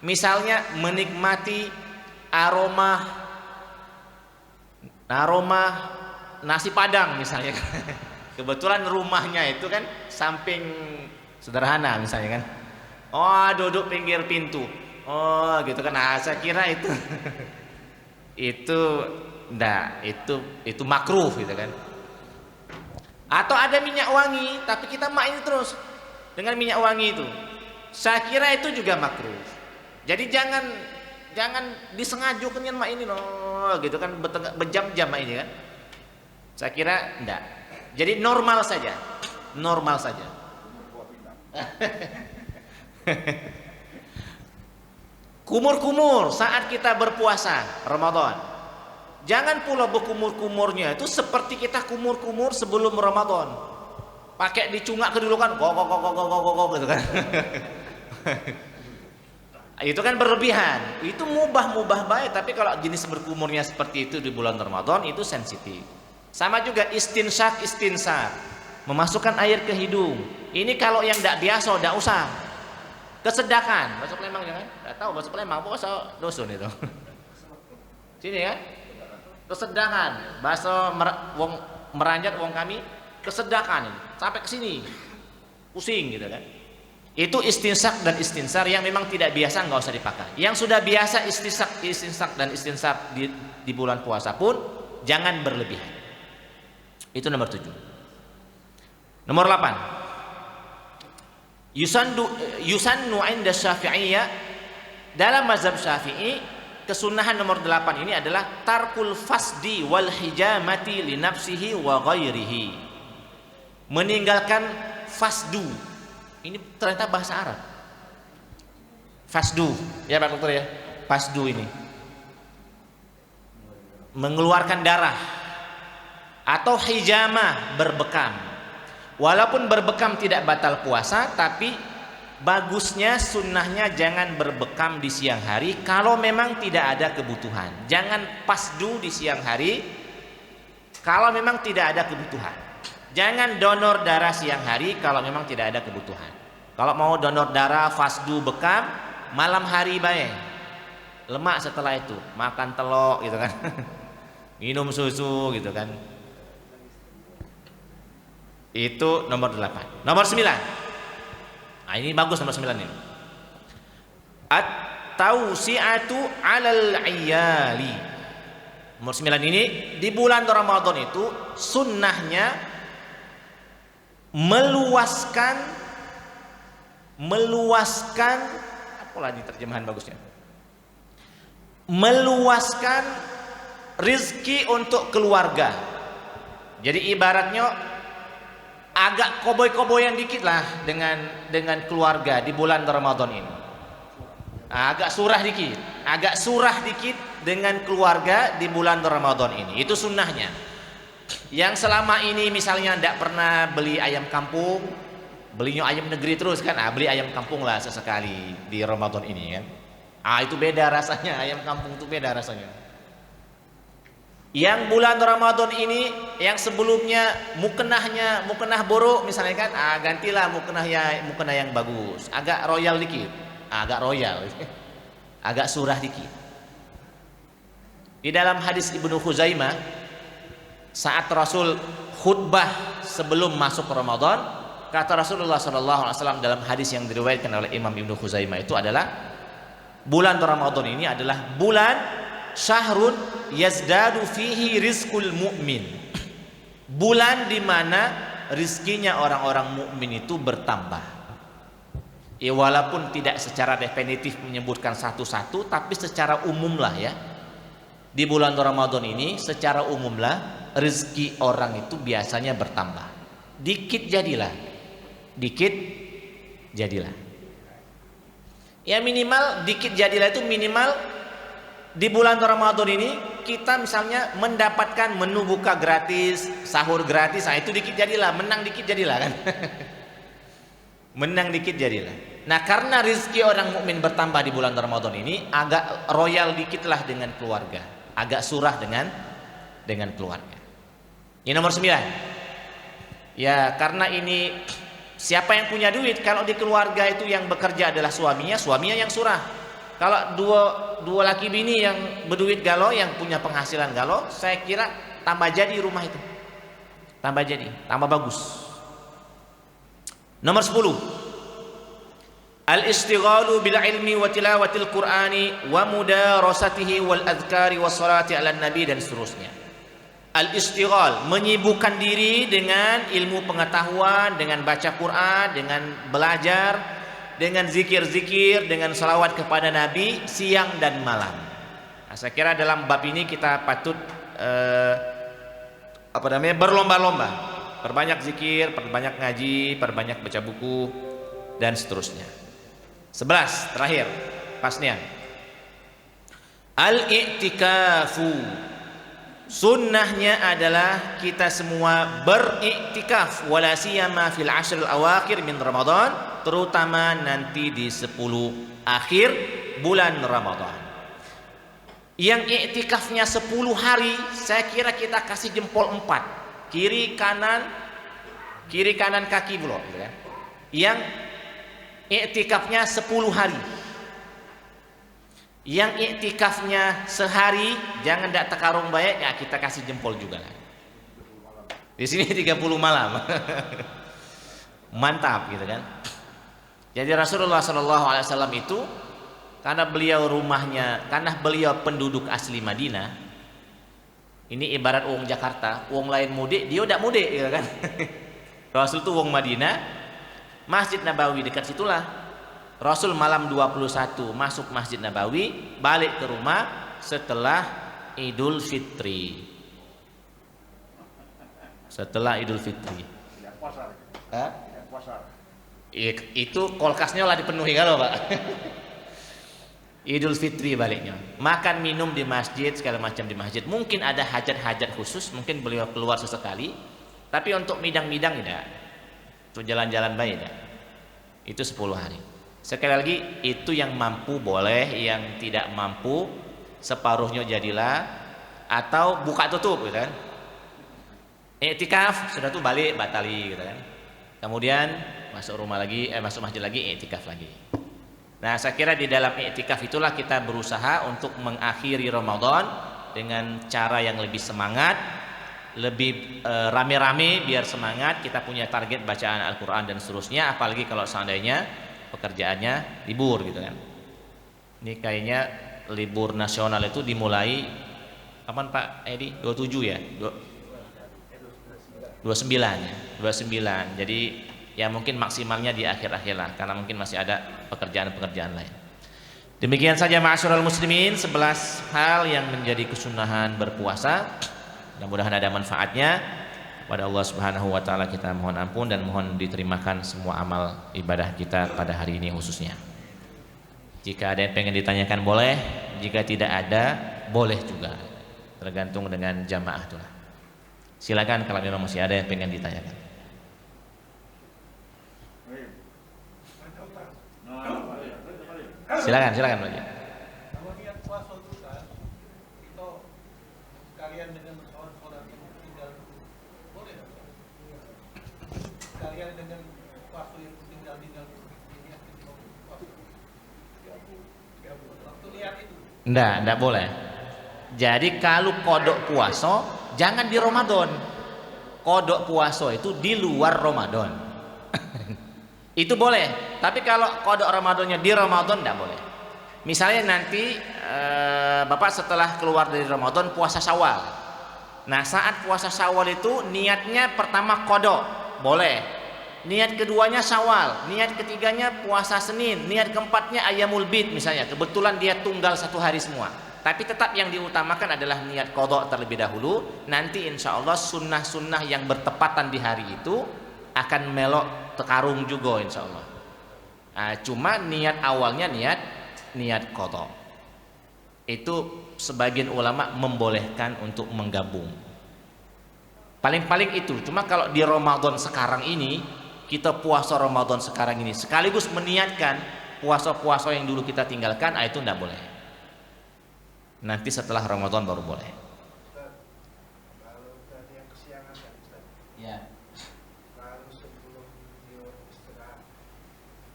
Misalnya menikmati aroma nasi padang misalnya. Kebetulan rumahnya itu kan samping sederhana misalnya kan. Oh, duduk pinggir pintu. Oh gitu kan. Nah, saya kira itu itu enggak, itu makruh gitu kan. Atau ada minyak wangi tapi kita main terus dengan minyak wangi itu. Saya kira itu juga makruh. Jadi jangan disengaja dengan mak ini loh gitu kan, berjam-jam mak ini kan. Saya kira enggak. Jadi normal saja. Normal saja. Kumur-kumur saat kita berpuasa Ramadan. Jangan pula berkumur-kumurnya itu seperti kita kumur-kumur sebelum Ramadan. Pakai dicungak ke dulu kan, kok gitu kan. Itu kan berlebihan. Itu mubah baik, tapi kalau jenis berkumurnya seperti itu di bulan Ramadan itu sensitif. Sama juga istinsar, memasukkan air ke hidung. Ini kalau yang tidak biasa tidak usah. Kesedakan, bahasa Palembang jangan? Tidak tahu bahasa Palembang, bahasa dosun itu. Sini ya. Kesedakan, bahasa wong meranjat wong kami, kesedakan ini sampai ke sini. Pusing gitu kan. Itu istinsak dan istinsar yang memang tidak biasa nggak usah dipakai. Yang sudah biasa istinsak dan istinsar di bulan puasa pun jangan berlebihan. Itu nomor 7. Nomor 8. Yusannu 'inda Syafi'iyah, dalam mazhab Syafi'i kesunahan nomor 8 ini adalah tarkul fasdi wal hijamati li nafsihi wa ghairihi. Meninggalkan fasdu. Ini ternyata bahasa Arab. Fasdu, ya Pak Dokter ya. Fasdu ini mengeluarkan darah, atau hijamah, berbekam. Walaupun berbekam tidak batal puasa, tapi bagusnya sunnahnya jangan berbekam di siang hari kalau memang tidak ada kebutuhan. Jangan fasdu di siang hari kalau memang tidak ada kebutuhan. Jangan donor darah siang hari kalau memang tidak ada kebutuhan. Kalau mau donor darah fasdu bekam, malam hari baik. Lemak setelah itu, makan telur gitu kan. Minum susu gitu kan. Itu nomor 8. Nomor 9. Nah, ini bagus nomor 9 ini. At-tausi'atu 'alal 'iyali. Nomor 9 ini di bulan Ramadan itu sunnahnya meluaskan apalah di terjemahan bagusnya. Meluaskan rizki untuk keluarga. Jadi ibaratnya agak koboi-koboyan dikit lah dengan keluarga di bulan Ramadan ini. Agak surah dikit dengan keluarga di bulan Ramadan ini. Itu sunnahnya. Yang selama ini misalnya tidak pernah beli ayam kampung, belinya ayam negeri terus kan, beli ayam kampung lah sesekali di Ramadan ini kan. Itu beda rasanya, ayam kampung itu beda rasanya. Yang bulan Ramadan ini, yang sebelumnya mukenah borok misalnya kan, gantilah mukenah yang bagus, agak royal dikit, agak surah dikit. Di dalam hadis Ibnu Khuzaimah, saat Rasul khutbah sebelum masuk Ramadan, kata Rasulullah SAW dalam hadis yang diriwayatkan oleh Imam Ibnu Khuzaimah, itu adalah bulan Ramadan ini adalah bulan syahrun yazdadu fihi rizqul mu'min, bulan di mana rizkinya orang-orang mukmin itu bertambah. Walaupun tidak secara definitif menyebutkan satu-satu, tapi secara umum lah ya, di bulan Ramadan ini secara umum lah rezeki orang itu biasanya bertambah. Dikit jadilah. Ya minimal dikit jadilah itu minimal di bulan Ramadan ini kita misalnya mendapatkan menu buka gratis, sahur gratis, itu dikit jadilah, menang dikit jadilah kan. Menang dikit jadilah. Nah, karena rezeki orang mukmin bertambah di bulan Ramadan ini, agak royal dikit lah dengan keluarga, agak surah dengan keluarga. Ini nomor 9. Ya, karena ini siapa yang punya duit, kalau di keluarga itu yang bekerja adalah suaminya yang surah. Kalau dua laki bini yang berduit galau, yang punya penghasilan galau, saya kira tambah jadi rumah itu. Tambah bagus. Nomor 10. Al-istighalu bil ilmi wa tilawatil Qur'ani wa mudarasatihi wal adhkari was salati ala nabi dan seterusnya. Al-istighal, menyibukkan diri dengan ilmu pengetahuan, dengan baca Quran, dengan belajar, dengan zikir-zikir, dengan salawat kepada Nabi siang dan malam. Nah, saya kira dalam bab ini kita patut berlomba-lomba, perbanyak zikir, perbanyak ngaji, perbanyak baca buku dan seterusnya. 11 terakhir pasnya. Al-i'tikafu, sunnahnya adalah kita semua beriktikaf, wala siyama fil ashril awakhir min Ramadan, terutama nanti di 10 akhir bulan Ramadan. Yang iktikafnya 10 hari, saya kira kita kasih jempol 4, kiri kanan kaki bro, gitu kan? Yang iktikafnya 10 hari. Yang iktikafnya sehari, jangan dak tekarung baik, ya kita kasih jempol juga lah. Di sini 30 malam. Mantap gitu kan. Jadi Rasulullah SAW itu karena beliau penduduk asli Madinah. Ini ibarat wong Jakarta, wong lain mudik, dia udah mudik gitu kan. Rasul tuh wong Madinah, Masjid Nabawi dekat situlah. Rasul malam 21 masuk Masjid Nabawi, balik ke rumah setelah Idul Fitri. Setelah Idul Fitri. Tidak puasa. Hah? Tidak puasa. Itu kulkasnya lah dipenuhi kalau Pak. Idul Fitri baliknya. Makan minum di masjid, segala macam di masjid. Mungkin ada hajat-hajat khusus, mungkin beliau keluar sesekali. Tapi untuk midang-midang tidak. Untuk jalan-jalan baik tidak. Itu 10 hari. Sekali lagi, itu yang mampu boleh, yang tidak mampu separuhnya jadilah, atau buka tutup gitu kan. Iktikaf sudah tuh balik batali gitu kan. Kemudian masuk rumah lagi, masuk masjid lagi, iktikaf lagi. Nah, saya kira di dalam iktikaf itulah kita berusaha untuk mengakhiri Ramadan dengan cara yang lebih semangat, lebih rame-rame biar semangat. Kita punya target bacaan Al-Quran dan seterusnya, apalagi kalau seandainya pekerjaannya libur gitu kan. Ini kayaknya libur nasional itu dimulai kapan Pak Edi? 27 ya? 29 ya? 29. Jadi ya mungkin maksimalnya di akhir-akhir lah, karena mungkin masih ada pekerjaan-pekerjaan lain. Demikian saja ma'asyiral muslimin 11 hal yang menjadi kesunahan berpuasa. Mudah-mudahan ada manfaatnya. Kepada Allah Subhanahu wa taala kita mohon ampun dan mohon diterimakan semua amal ibadah kita pada hari ini khususnya. Jika ada yang pengen ditanyakan boleh, jika tidak ada boleh juga. Tergantung dengan jamaah itulah. Silakan kalau memang masih ada yang pengen ditanyakan. Silakan Pak. Kalau niat puasa itu kan, itu sekalian dengan saudara yang tinggal boleh nggak? Sekalian dengan puasa yang tinggal niat puasa. Waktu niat itu. Enggak boleh. Jadi kalau kodok puasa jangan di Ramadan. Kodok puasa itu di luar Ramadan. Itu boleh. Tapi kalau kodok Ramadannya di Ramadan enggak boleh. Misalnya nanti Bapak setelah keluar dari Ramadan puasa Syawal. Nah, saat puasa Syawal itu niatnya pertama kodok, boleh. Niat keduanya Syawal, niat ketiganya puasa Senin, niat keempatnya Ayyamul Bid misalnya. Kebetulan dia tunggal 1 hari semua. Tapi tetap yang diutamakan adalah niat kodok terlebih dahulu. Nanti insya Allah sunnah-sunnah yang bertepatan di hari itu akan melok tekarung juga insya Allah. Nah, cuma niat awalnya niat kodok. Itu sebagian ulama membolehkan untuk menggabung. Paling-paling itu. Cuma kalau di Ramadan sekarang ini, kita puasa Ramadan sekarang ini sekaligus meniatkan puasa-puasa yang dulu kita tinggalkan, itu tidak boleh. Nanti setelah Ramadan baru boleh. Kalau tadi yang kesiangan kan Ustaz? Ya. Kalau sebelum dia istirahat,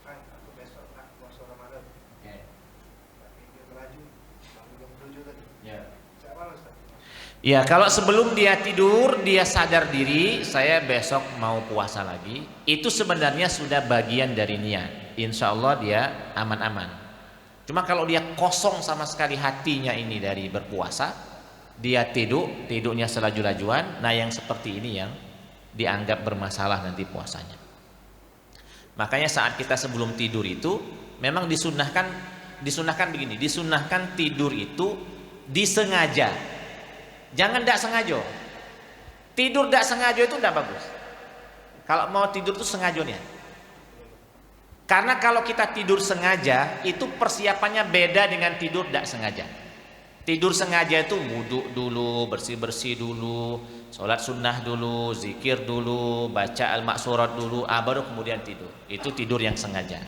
aku besok nak puasa Ramadan. Oke. Tapi dia melaju, bangun jam 7 tadi. Ya. Siapa Ustaz? Ya, kalau sebelum dia tidur dia sadar diri, saya besok mau puasa lagi, itu sebenarnya sudah bagian dari niat. insya Allah dia aman-aman. Cuma kalau dia kosong sama sekali hatinya ini dari berpuasa, dia tidurnya selaju-lajuan, nah yang seperti ini yang dianggap bermasalah nanti puasanya. Makanya saat kita sebelum tidur itu memang disunahkan begini, disunahkan tidur itu disengaja. Jangan tidak sengaja. Tidur tidak sengaja itu tidak bagus. Kalau mau tidur itu sengaja nih. Karena kalau kita tidur sengaja itu persiapannya beda dengan tidur tidak sengaja. Tidur sengaja itu wudhu dulu, bersih-bersih dulu, sholat sunnah dulu, zikir dulu, baca al-maksurat dulu, baru kemudian tidur. Itu tidur yang sengaja.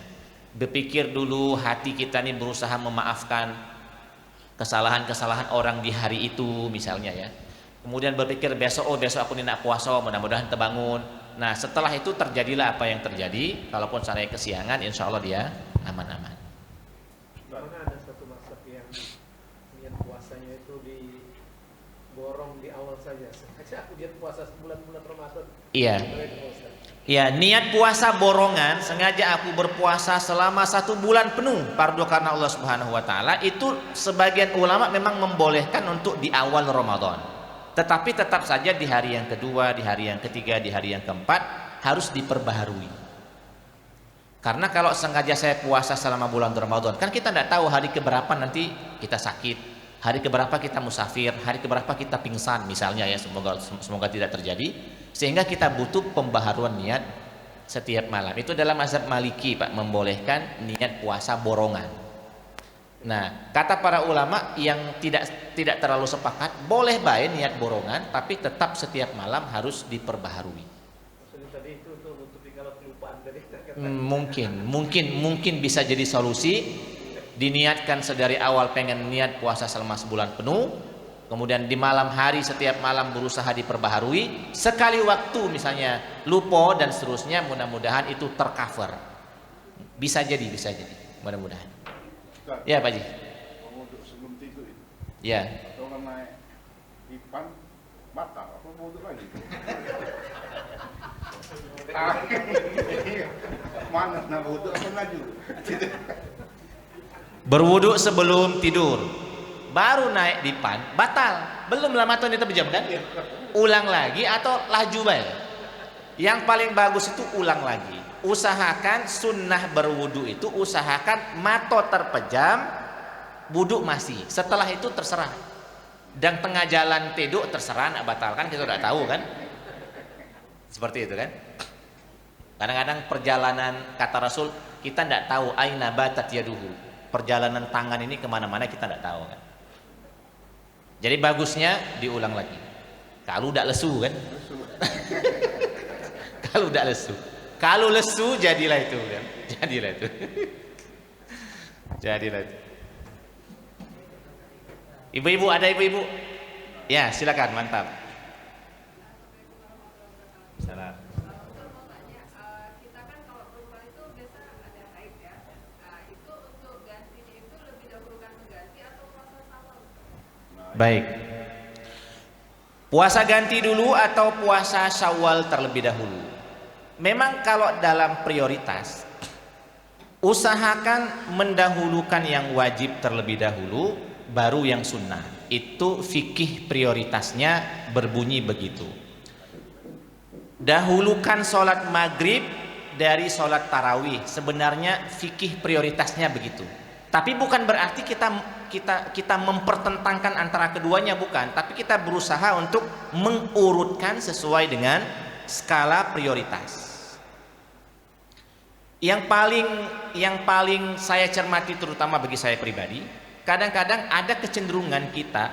Berpikir dulu, hati kita ini berusaha memaafkan kesalahan-kesalahan orang di hari itu misalnya ya. Kemudian berpikir besok aku ini nak puasa, mudah-mudahan terbangun. Nah setelah itu terjadilah apa yang terjadi. Kalaupun saya kesiangan, insya Allah dia aman-aman. Karena ada satu mazhab yang niat puasanya itu diborong di awal saja. Sengaja aku niat puasa bulan-bulan Ramadan. Iya. Ya, niat puasa borongan, sengaja aku berpuasa selama 1 bulan penuh fardu karena Allah Subhanahu wa taala, itu sebagian ulama memang membolehkan untuk di awal Ramadan. Tetapi tetap saja di hari yang kedua, di hari yang ketiga, di hari yang keempat harus diperbaharui. Karena kalau sengaja saya puasa selama bulan Ramadan, kan kita tidak tahu hari keberapa nanti kita sakit, hari keberapa kita musafir, hari keberapa kita pingsan misalnya ya, semoga tidak terjadi. Sehingga kita butuh pembaharuan niat setiap malam. Itu dalam mazhab Maliki Pak, membolehkan niat puasa borongan. Nah, kata para ulama yang tidak terlalu sepakat, boleh baik niat borongan, tapi tetap setiap malam harus diperbaharui. Maksudnya tadi itu untuk menutupi kalau kelupaan tadi. Mungkin bisa jadi solusi. Diniatkan sedari awal pengen niat puasa selama sebulan penuh, kemudian di malam hari setiap malam berusaha diperbaharui. Sekali waktu misalnya lupa dan seterusnya, mudah-mudahan itu tercover. Bisa jadi mudah-mudahan. Ya Pak Ji. Wudhu sebelum tidur itu. Ya. Kalau naik ipan batal, apa wudhu lagi? Mana nak wudhu apa laju? Berwudhu sebelum tidur, baru naik dipan, batal. Belum lama tuh kita berjam kan? Ulang lagi atau laju baik. Yang paling bagus itu ulang lagi. Usahakan sunnah berwudhu itu usahakan mata terpejam, wudhu masih. Setelah itu terserah. Dan tengah jalan tidur terserah nak batalkan, kita udah tahu kan? Seperti itu kan? Kadang-kadang perjalanan kata Rasul kita tidak tahu aina batat yaduhu. Perjalanan tangan ini kemana-mana kita tidak tahu kan. Jadi bagusnya diulang lagi. Kalau udah lesu kan. Kalau udah lesu. Kalau lesu jadilah itu kan. Jadilah itu. Ibu-ibu, ada ibu-ibu? Ya silakan, mantap. Salam. Baik. Puasa ganti dulu atau puasa Syawal terlebih dahulu? Memang kalau dalam prioritas, usahakan mendahulukan yang wajib terlebih dahulu, baru yang sunnah. Itu fikih prioritasnya berbunyi begitu. Dahulukan sholat maghrib dari sholat tarawih. Sebenarnya fikih prioritasnya begitu. Tapi bukan berarti kita mempertentangkan antara keduanya, bukan. Tapi kita berusaha untuk mengurutkan sesuai dengan skala prioritas. Yang paling saya cermati, terutama bagi saya pribadi, kadang-kadang ada kecenderungan kita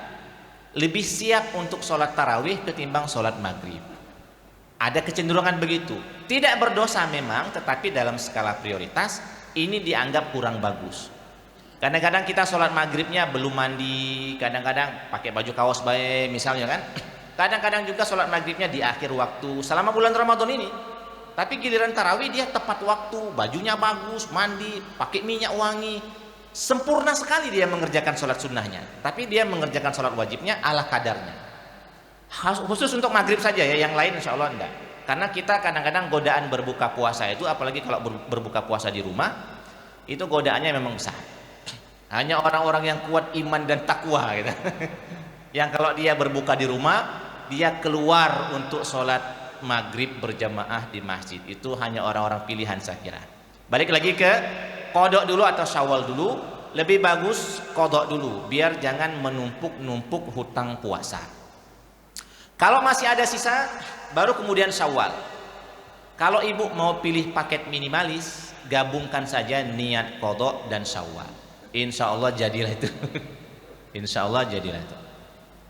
lebih siap untuk sholat tarawih ketimbang sholat maghrib. Ada kecenderungan begitu. Tidak berdosa memang, tetapi dalam skala prioritas ini dianggap kurang bagus. Kadang-kadang kita sholat maghribnya belum mandi, kadang-kadang pakai baju kaos baik misalnya kan. Kadang-kadang juga sholat maghribnya di akhir waktu selama bulan Ramadan ini. Tapi giliran tarawih dia tepat waktu, bajunya bagus, mandi, pakai minyak wangi. Sempurna sekali dia mengerjakan sholat sunnahnya. Tapi dia mengerjakan sholat wajibnya ala kadarnya. Khusus untuk maghrib saja ya, yang lain insya Allah enggak. Karena kita kadang-kadang godaan berbuka puasa itu, apalagi kalau berbuka puasa di rumah, itu godaannya memang besar. Hanya orang-orang yang kuat iman dan takwa gitu. Yang kalau dia berbuka di rumah, dia keluar untuk sholat maghrib berjamaah di masjid. Itu hanya orang-orang pilihan saya kira. Balik lagi ke qodok dulu atau syawal dulu. Lebih bagus qodok dulu, biar jangan menumpuk-numpuk hutang puasa. Kalau masih ada sisa, baru kemudian syawal. Kalau ibu mau pilih paket minimalis, gabungkan saja niat qodok dan syawal. Insya Allah jadilah itu. Insya Allah jadilah itu.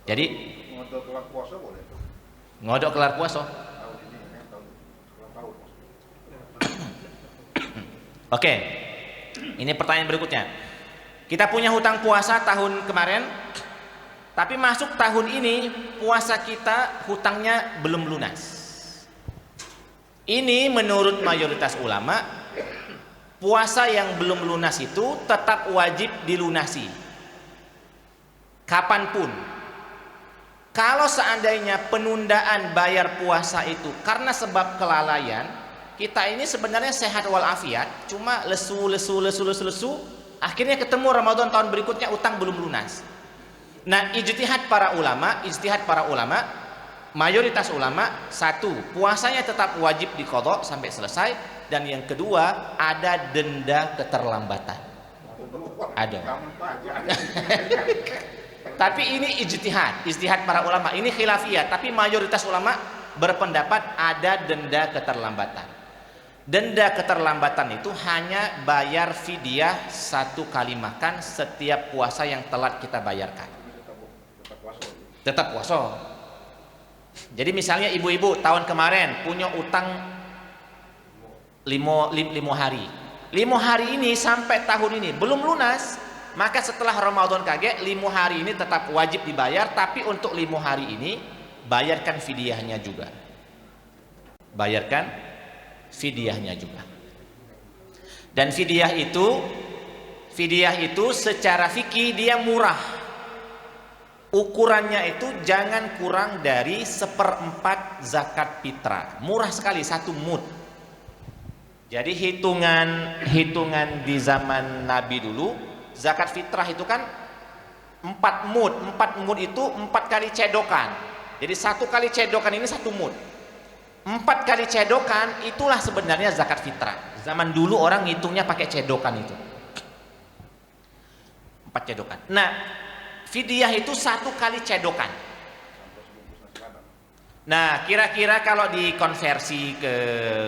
Jadi Ngodok kelar puasa boleh tuh. ngodok kelar puasa. Tahun ini kan tahun. Oke. Ini pertanyaan berikutnya. Kita punya hutang puasa tahun kemarin, tapi masuk tahun ini puasa kita hutangnya belum lunas. Ini menurut mayoritas ulama, puasa yang belum lunas itu tetap wajib dilunasi. Kapanpun. Kalau seandainya penundaan bayar puasa itu karena sebab kelalaian, kita ini sebenarnya sehat walafiat, cuma lesu, akhirnya ketemu Ramadan tahun berikutnya utang belum lunas. Nah, ijtihad para ulama, mayoritas ulama, satu, puasanya tetap wajib diqadha sampai selesai, dan yang kedua, ada denda keterlambatan. Ada. Tapi ini ijtihad para ulama, ini khilafiyah, tapi mayoritas ulama berpendapat ada denda keterlambatan. Denda keterlambatan itu hanya bayar fidyah 1 kali makan setiap puasa yang telat kita bayarkan. Tetap puasa. Jadi misalnya ibu-ibu tahun kemarin punya utang 5 hari. 5 hari ini sampai tahun ini belum lunas, maka setelah Ramadan kaget 5 hari ini tetap wajib dibayar, tapi untuk 5 hari ini bayarkan fidyahnya juga. Bayarkan fidyahnya juga. Dan fidyah itu secara fikih dia murah. Ukurannya itu jangan kurang dari 1/4 zakat fitrah. Murah sekali, 1 mud. Jadi hitungan di zaman Nabi dulu, zakat fitrah itu kan 4 mud. 4 mud itu 4 kali cedokan. Jadi 1 kali cedokan ini 1 mud. 4 kali cedokan itulah sebenarnya zakat fitrah. Zaman dulu orang ngitungnya pakai cedokan itu. 4 cedokan. Nah, fidyah itu 1 kali cedokan. Nah, kira-kira kalau dikonversi ke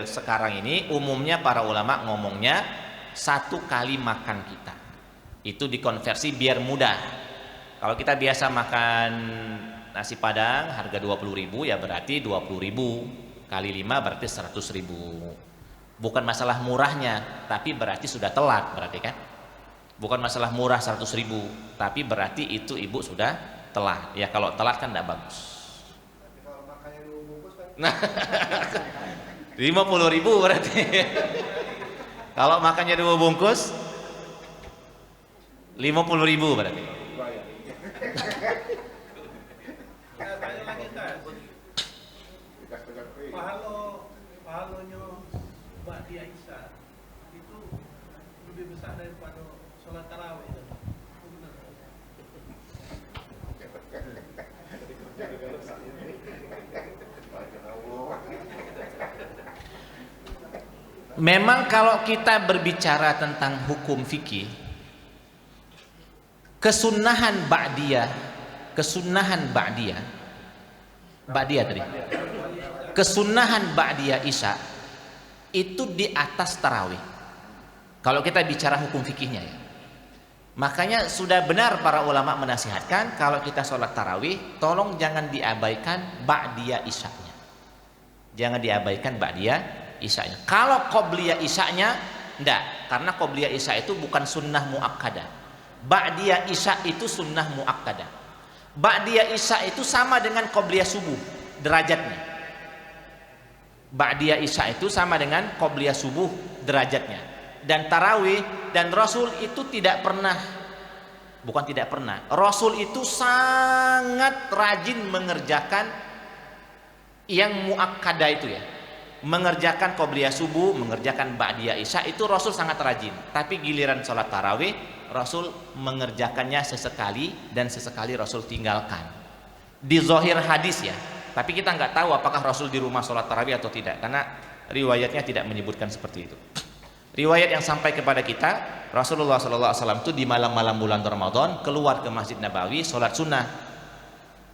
sekarang ini, umumnya para ulama ngomongnya 1 kali makan kita. Itu dikonversi biar mudah. Kalau kita biasa makan nasi padang harga 20.000, ya berarti 20.000 kali 5 berarti 100.000. Bukan masalah murahnya, tapi berarti sudah telat, berarti kan? Bukan masalah murah 100.000, tapi berarti itu ibu sudah telat. Ya kalau telat kan tidak bagus. Tapi kalau makannya 2 bungkus kan. Nah, 50.000 berarti. Kalau makannya 2 bungkus 50.000 berarti. Tanya lagi kan. Pahalanya Mbak Dia Isa itu lebih besar daripada sholat tarawih. Memang kalau kita berbicara tentang hukum fikih, kesunahan ba'diyah tadi. Kesunahan ba'diyah Isya itu di atas tarawih. Kalau kita bicara hukum fikihnya ya. Makanya sudah benar para ulama menasihatkan kalau kita sholat tarawih, tolong jangan diabaikan ba'diyah Isya'nya. Jangan diabaikan ba'diyah Isya'nya. Kalau qobliyah Isya'nya enggak, karena qobliyah Isya itu bukan sunnah muakkadah. Ba'diyah Isya itu sunnah muakkadah. Ba'diyah Isya itu sama dengan qobliyah subuh derajatnya. Ba'diyah Isya itu sama dengan qobliyah subuh derajatnya. Dan tarawih dan Rasul itu Rasul itu sangat rajin mengerjakan yang muakkadah itu ya. mengerjakan qobliyah subuh, mengerjakan ba'diyah isya itu Rasul sangat rajin. Tapi giliran sholat tarawih, Rasul mengerjakannya sesekali dan sesekali Rasul tinggalkan. Di zahir hadis ya. Tapi kita nggak tahu apakah Rasul di rumah sholat tarawih atau tidak, karena riwayatnya tidak menyebutkan seperti itu. Riwayat yang sampai kepada kita, Rasulullah SAW itu di malam-malam bulan Ramadan keluar ke Masjid Nabawi sholat sunnah.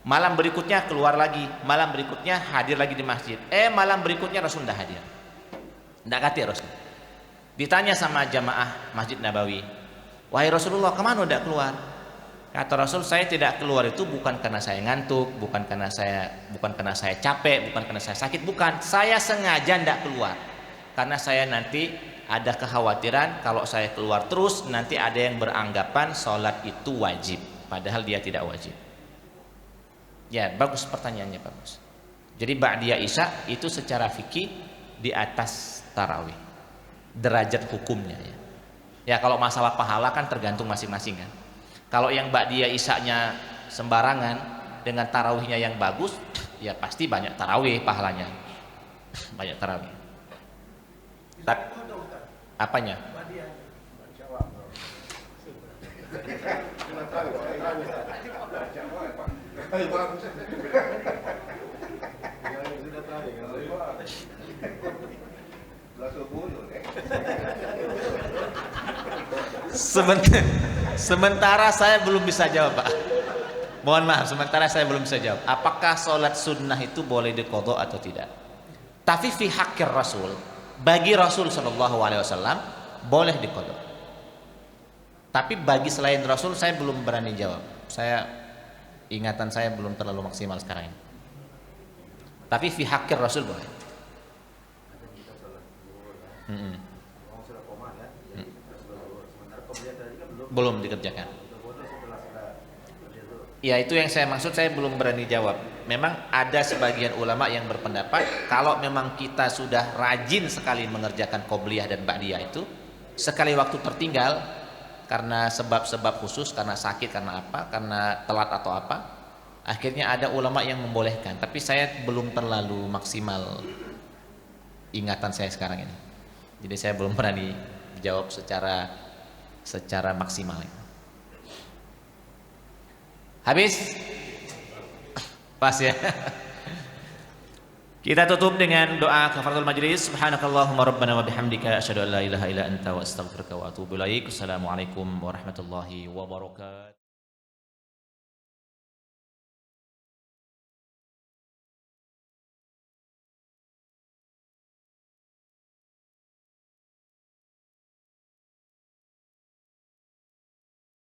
Malam berikutnya keluar lagi, malam berikutnya hadir lagi di masjid. Malam berikutnya Rasul tidak hadir, tidak hadir Rasul. Ditanya sama jamaah Masjid Nabawi, wahai Rasulullah, kemana udah keluar? Kata Rasul, saya tidak keluar itu bukan karena saya ngantuk, bukan karena saya capek, bukan karena saya sakit, bukan. Saya sengaja tidak keluar karena saya nanti ada kekhawatiran kalau saya keluar terus nanti ada yang beranggapan sholat itu wajib, padahal dia tidak wajib. Ya, bagus pertanyaannya, bagus. Jadi ba'diyah isya itu secara fikih di atas tarawih, derajat hukumnya ya. Ya kalau masalah pahala kan tergantung masing-masing kan. Kalau yang ba'diyah isyanya sembarangan dengan tarawihnya yang bagus, ya pasti banyak tarawih pahalanya. Banyak tarawih. Bisa foto Ustaz. Apanya? Badiah. Sementara saya belum bisa jawab, Pak. Mohon maaf, sementara saya belum bisa jawab. Apakah sholat sunnah itu boleh diqadha atau tidak? Tapi fi haqqir Rasul, bagi Rasul Shallallahu Alaihi Wasallam boleh diqadha. Tapi bagi selain Rasul saya belum berani jawab. Ingatan saya belum terlalu maksimal sekarang ini. Tapi fi haqqir Rasul boleh. Belum dikerjakan. Ya itu yang saya maksud, saya belum berani jawab. Memang ada sebagian ulama yang berpendapat kalau memang kita sudah rajin sekali mengerjakan qobliyah dan ba'diyah itu, sekali waktu tertinggal karena sebab-sebab khusus, karena sakit, karena apa, karena telat atau apa, akhirnya ada ulama yang membolehkan. Tapi saya belum terlalu maksimal ingatan saya sekarang ini, jadi saya belum berani jawab secara maksimal. Habis? Pas ya. Kita tutup dengan doa kafaratul majlis. Subhanakallahumma rabbana wa bihamdika asyhadu an la ilaha illa anta wa astaghfiruka wa atubu ilaik. Assalamualaikum warahmatullahi wabarakatuh.